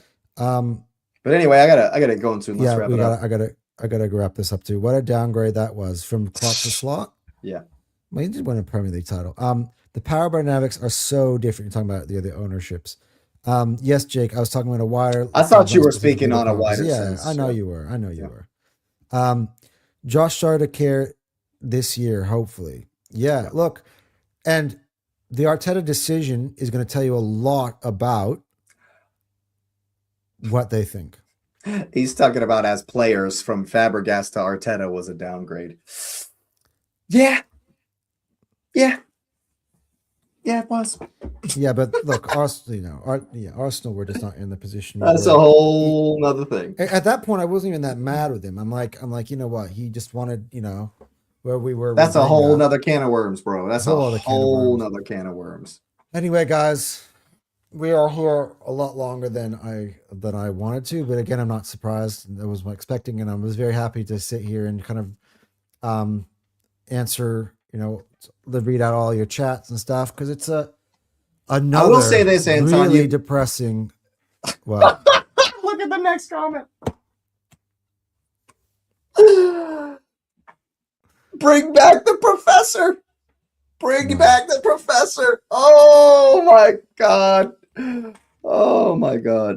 But anyway, I gotta go into. Let's wrap it up. I gotta wrap this up too. What a downgrade that was from Klopp to Slot. Yeah. Well, he did win a Premier League title. The power dynamics are so different. You're talking about the other ownerships. Yes, Jake, I was talking about a wider. I thought you were speaking on a wider sense. I know you were. were. Josh started to care this year, hopefully. Yeah, look, and the Arteta decision is going to tell you a lot about what they think. He's talking about as players from Fabregas to Arteta was a downgrade. Yeah, it was. Yeah, but look, Arsenal were just not in the position. That's a whole nother thing. At that point, I wasn't even that mad with him. I'm like, you know what? He just wanted, where we were. That's a whole nother can of worms, bro. That's a whole nother can of worms. Anyway, guys, we are here a lot longer than I wanted to, but again, I'm not surprised. I was expecting, and I was very happy to sit here and kind of answer, read out all your chats and stuff, because it's another. I will say this, Anton, really depressing. Well, look at the next comment. Bring back the professor. Bring back the professor. Oh my God.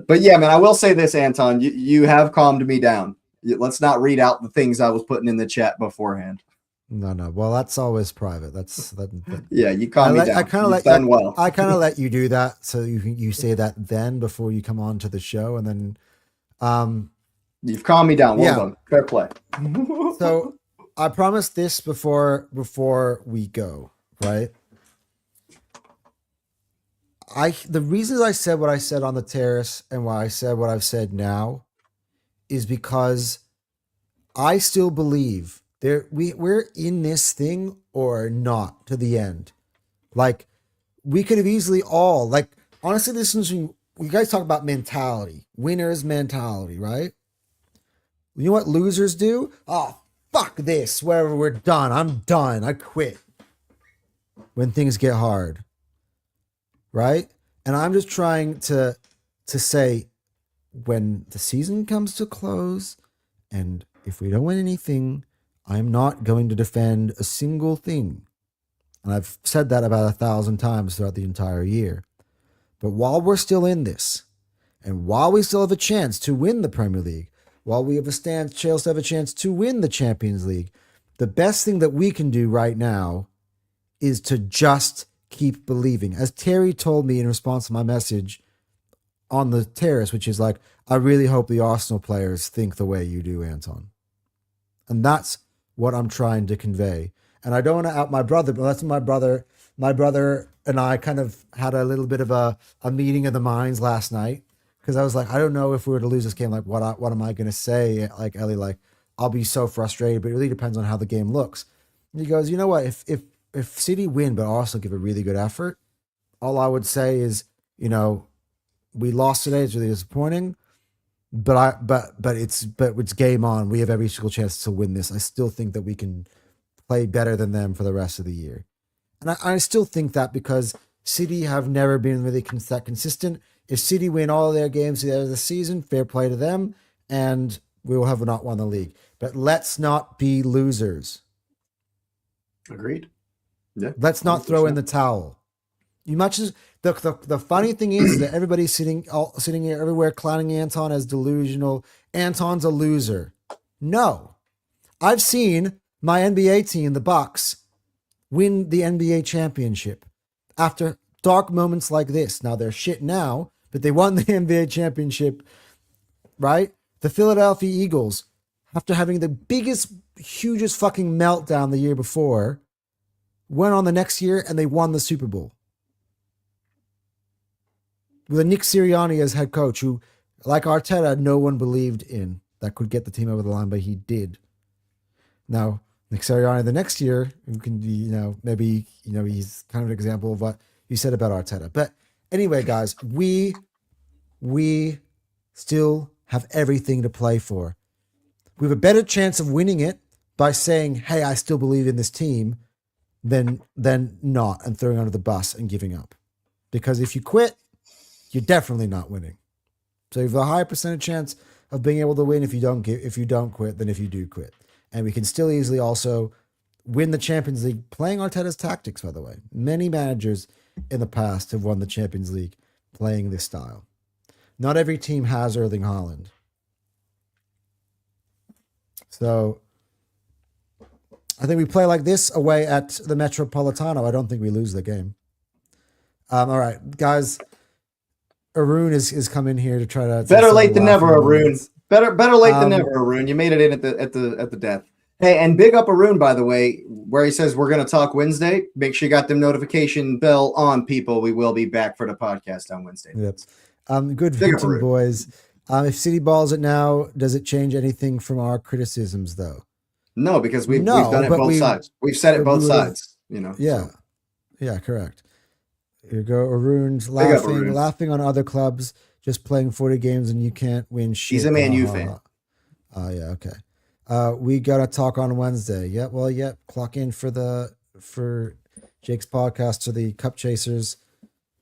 But yeah, man, I will say this, Anton. You have calmed me down. Let's not read out the things I was putting in the chat beforehand. No. Well, that's always private. Yeah, you calm me down. I kind of let you do that, so you say that then before you come on to the show, and then you've calmed me down. Well done. Fair play. So I promised this before we go, right? the reasons I said what I said on the terrace and why I said what I've said now is because I still believe we're in this thing or not to the end. Like, we could have easily all, like, honestly, this is when you guys talk about mentality, winners mentality, right? You know what losers do? Oh, fuck this. Whatever, we're done. I'm done. I quit. When things get hard. Right? And I'm just trying to say, when the season comes to close, and if we don't win anything, I'm not going to defend a single thing. And I've said that about 1,000 times throughout the entire year. But while we're still in this, and while we still have a chance to win the Premier League, while we have a chance to win the Champions League, the best thing that we can do right now is to just keep believing. As Terry told me in response to my message on the terrace, which is like, I really hope the Arsenal players think the way you do, Anton. And that's what I'm trying to convey. And I don't want to out my brother, but that's my brother. My brother and I kind of had a little bit of a meeting of the minds last night, because I was like, I don't know if we were to lose this game, like what am I going to say? Like, Ellie, like, I'll be so frustrated, but it really depends on how the game looks. And he goes, you know what? If City win, but also give a really good effort, all I would say is, we lost today. It's really disappointing, but it's game on. We have every single chance to win this. I still think that we can play better than them for the rest of the year. And I still think that because City have never been really that consistent. If City win all their games at the end of the season, fair play to them, and we will have not won the league. But let's not be losers. Agreed. Yeah. Let's not 100%. Throw in the towel. You much as the funny thing is that everybody's sitting here everywhere clowning Anton as delusional. Anton's a loser. No, I've seen my NBA team, the Bucks, win the NBA championship after dark moments like this. Now they're shit now, but they won the NBA championship, right? The Philadelphia Eagles, after having the biggest, hugest fucking meltdown the year before, went on the next year and they won the Super Bowl. With Nick Sirianni as head coach, who, like Arteta, no one believed in that could get the team over the line, but he did. Now, Nick Sirianni the next year, who can be, maybe, he's kind of an example of what you said about Arteta. But anyway, guys, we still have everything to play for. We have a better chance of winning it by saying, hey, I still believe in this team, than not, and throwing under the bus and giving up. Because if you quit, you're definitely not winning. So you have a higher percentage chance of being able to win if you don't quit than if you do quit. And we can still easily also win the Champions League playing Arteta's tactics, by the way. Many managers in the past have won the Champions League playing this style. Not every team has Erling Haaland. So I think we play like this away at the Metropolitano. I don't think we lose the game. All right, guys. Arun is coming here to try to better late than never, Arun. Better late than never, Arun. You made it in at the death. Hey, and big up Arun, by the way, where he says we're going to talk Wednesday. Make sure you got them notification bell on, people. We will be back for the podcast on Wednesday. Yep. Good venting, boys. If City balls it now, does it change anything from our criticisms, though? No, because we've done it both sides. We've said it both sides. Yeah. So. Yeah, correct. Here you go. Arun's laughing on other clubs, just playing 40 games and you can't win shit. He's a Man U fan. Oh, yeah, okay. We got to talk on Wednesday. Yeah, well, yeah, clock in for Jake's podcast to the Cup Chasers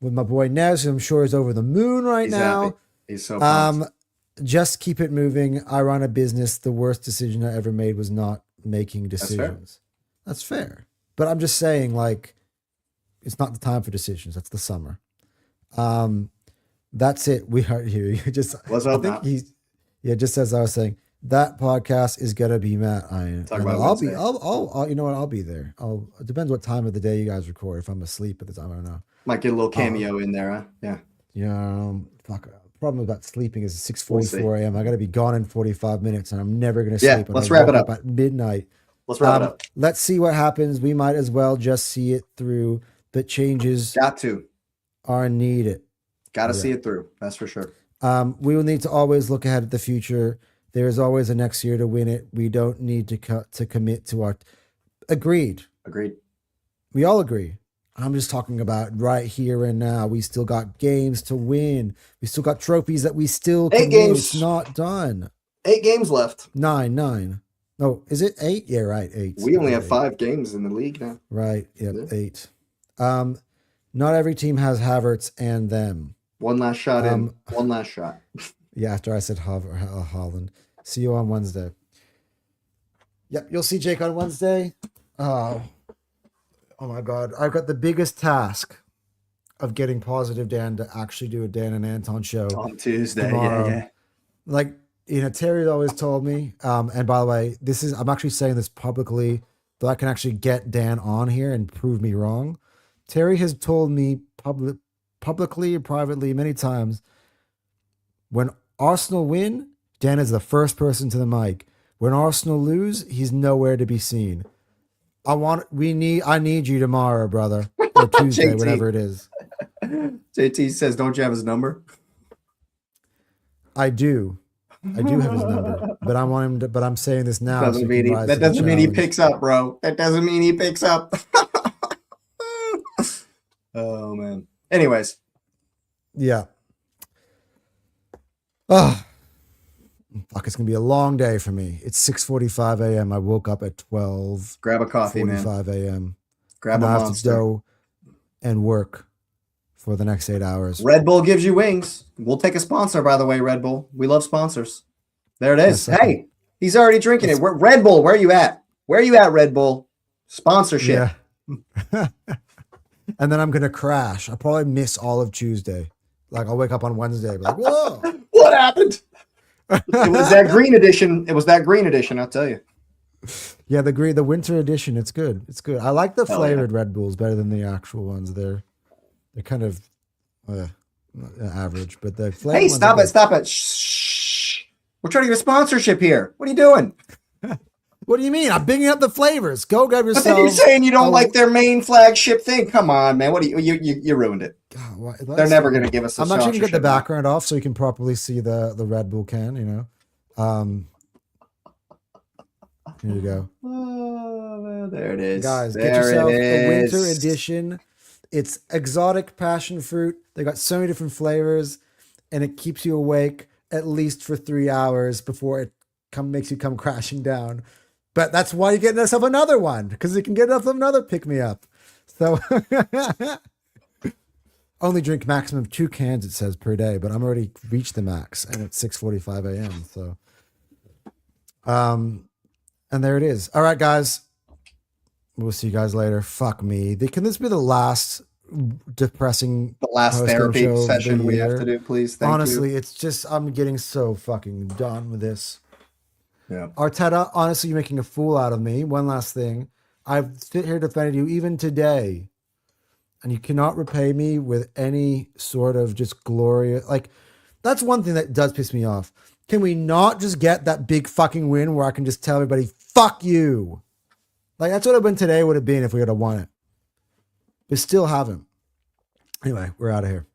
with my boy Nez, who I'm sure is over the moon right now. Happy. He's so pumped. Just keep it moving. I run a business. The worst decision I ever made was not making decisions. That's fair. But I'm just saying, like, it's not the time for decisions. That's the summer. That's it. We are here. Just as I was saying, that podcast is gonna be Matt Iron. I'll you know what? I'll be there. It depends what time of the day you guys record. If I'm asleep at the time, I don't know. Might get a little cameo in there, huh? Yeah. Yeah. Fuck. Problem about sleeping is 6:44 a.m. I got to be gone in 45 minutes, and I'm never gonna sleep. Yeah. Let's wrap it up at midnight. Let's wrap it up. Let's see what happens. We might as well just see it through. That changes. Got to. are needed. Got to see it through. That's for sure. We will need to always look ahead at the future. There is always a next year to win it. We don't need to commit to our. Agreed. We all agree. I'm just talking about right here and now. We still got games to win. We still got trophies that we still can 8 games. Win. It's not done. 8 games left. 9. No, is it 8? Yeah, right. 8. We only have 5 games in the league now. Right. Yep. Yeah. 8. Not every team has Havertz and them. One last shot in. One last shot. Yeah, after I said Haaland. See you on Wednesday. Yep, you'll see Jake on Wednesday. Oh my God. I've got the biggest task of getting Positive Dan to actually do a Dan and Anton show on Tuesday. Tomorrow. Yeah. Like, Terry's always told me, and by the way, I'm actually saying this publicly so I can actually get Dan on here and prove me wrong. Terry has told me publicly and privately many times, when Arsenal win, Dan is the first person to the mic. When Arsenal lose, he's nowhere to be seen. I need you tomorrow, brother, or Tuesday, whatever it is. JT says, "Don't you have his number?" I do have his number, but I want him to. But I'm saying this now. That doesn't mean he picks up, bro. That doesn't mean he picks up. Oh man. Anyways. Yeah. Oh, fuck! It's gonna be a long day for me. It's 6:45 a.m. I woke up at 12. Grab a coffee, 45 a.m. Grab a Monster. Monster. I have to go and work for the next 8 hours. Red Bull gives you wings. We'll take a sponsor, by the way. Red Bull. We love sponsors. There it is. Yes, hey, he's already drinking it. Red Bull. Where are you at? Where are you at, Red Bull? Sponsorship. Yeah. And then I'm gonna crash. I'll probably miss all of Tuesday. Like I'll wake up on Wednesday, like, whoa, what happened? It was that green edition. I'll tell you. Yeah, the winter edition. It's good. It's good. I like the flavored Red Bulls better than the actual ones. They're kind of average, but the flavored. Hey, stop it! Shh. We're trying to get a sponsorship here. What are you doing? What do you mean? I'm bigging up the flavors. Go grab yourself. But then you're saying you don't like their main flagship thing. Come on, man. What do you ruined it? God, They're never going to give us a I'm actually going to get the background off so you can properly see the Red Bull can, Here you go. Oh, there it is. Guys, get yourself a winter edition. It's exotic passion fruit. They got so many different flavors, and it keeps you awake at least for 3 hours before it makes you come crashing down. But that's why you get yourself another one, because you can get yourself another pick-me-up. So only drink maximum 2 cans, it says, per day, but I'm already reached the max, and it's 6:45 a.m. So, and there it is. All right, guys. We'll see you guys later. Fuck me. Can this be the last depressing therapy session we have to do, please? Honestly, it's just, I'm getting so fucking done with this. Yeah. Arteta, honestly, you're making a fool out of me. One last thing. I've sit here defended you even today, and you cannot repay me with any sort of just glorious. Like, that's one thing that does piss me off. Can we not just get that big fucking win where I can just tell everybody, fuck you? Like, that's what a win today would have been if we would have won it. But still haven't. Anyway, we're out of here.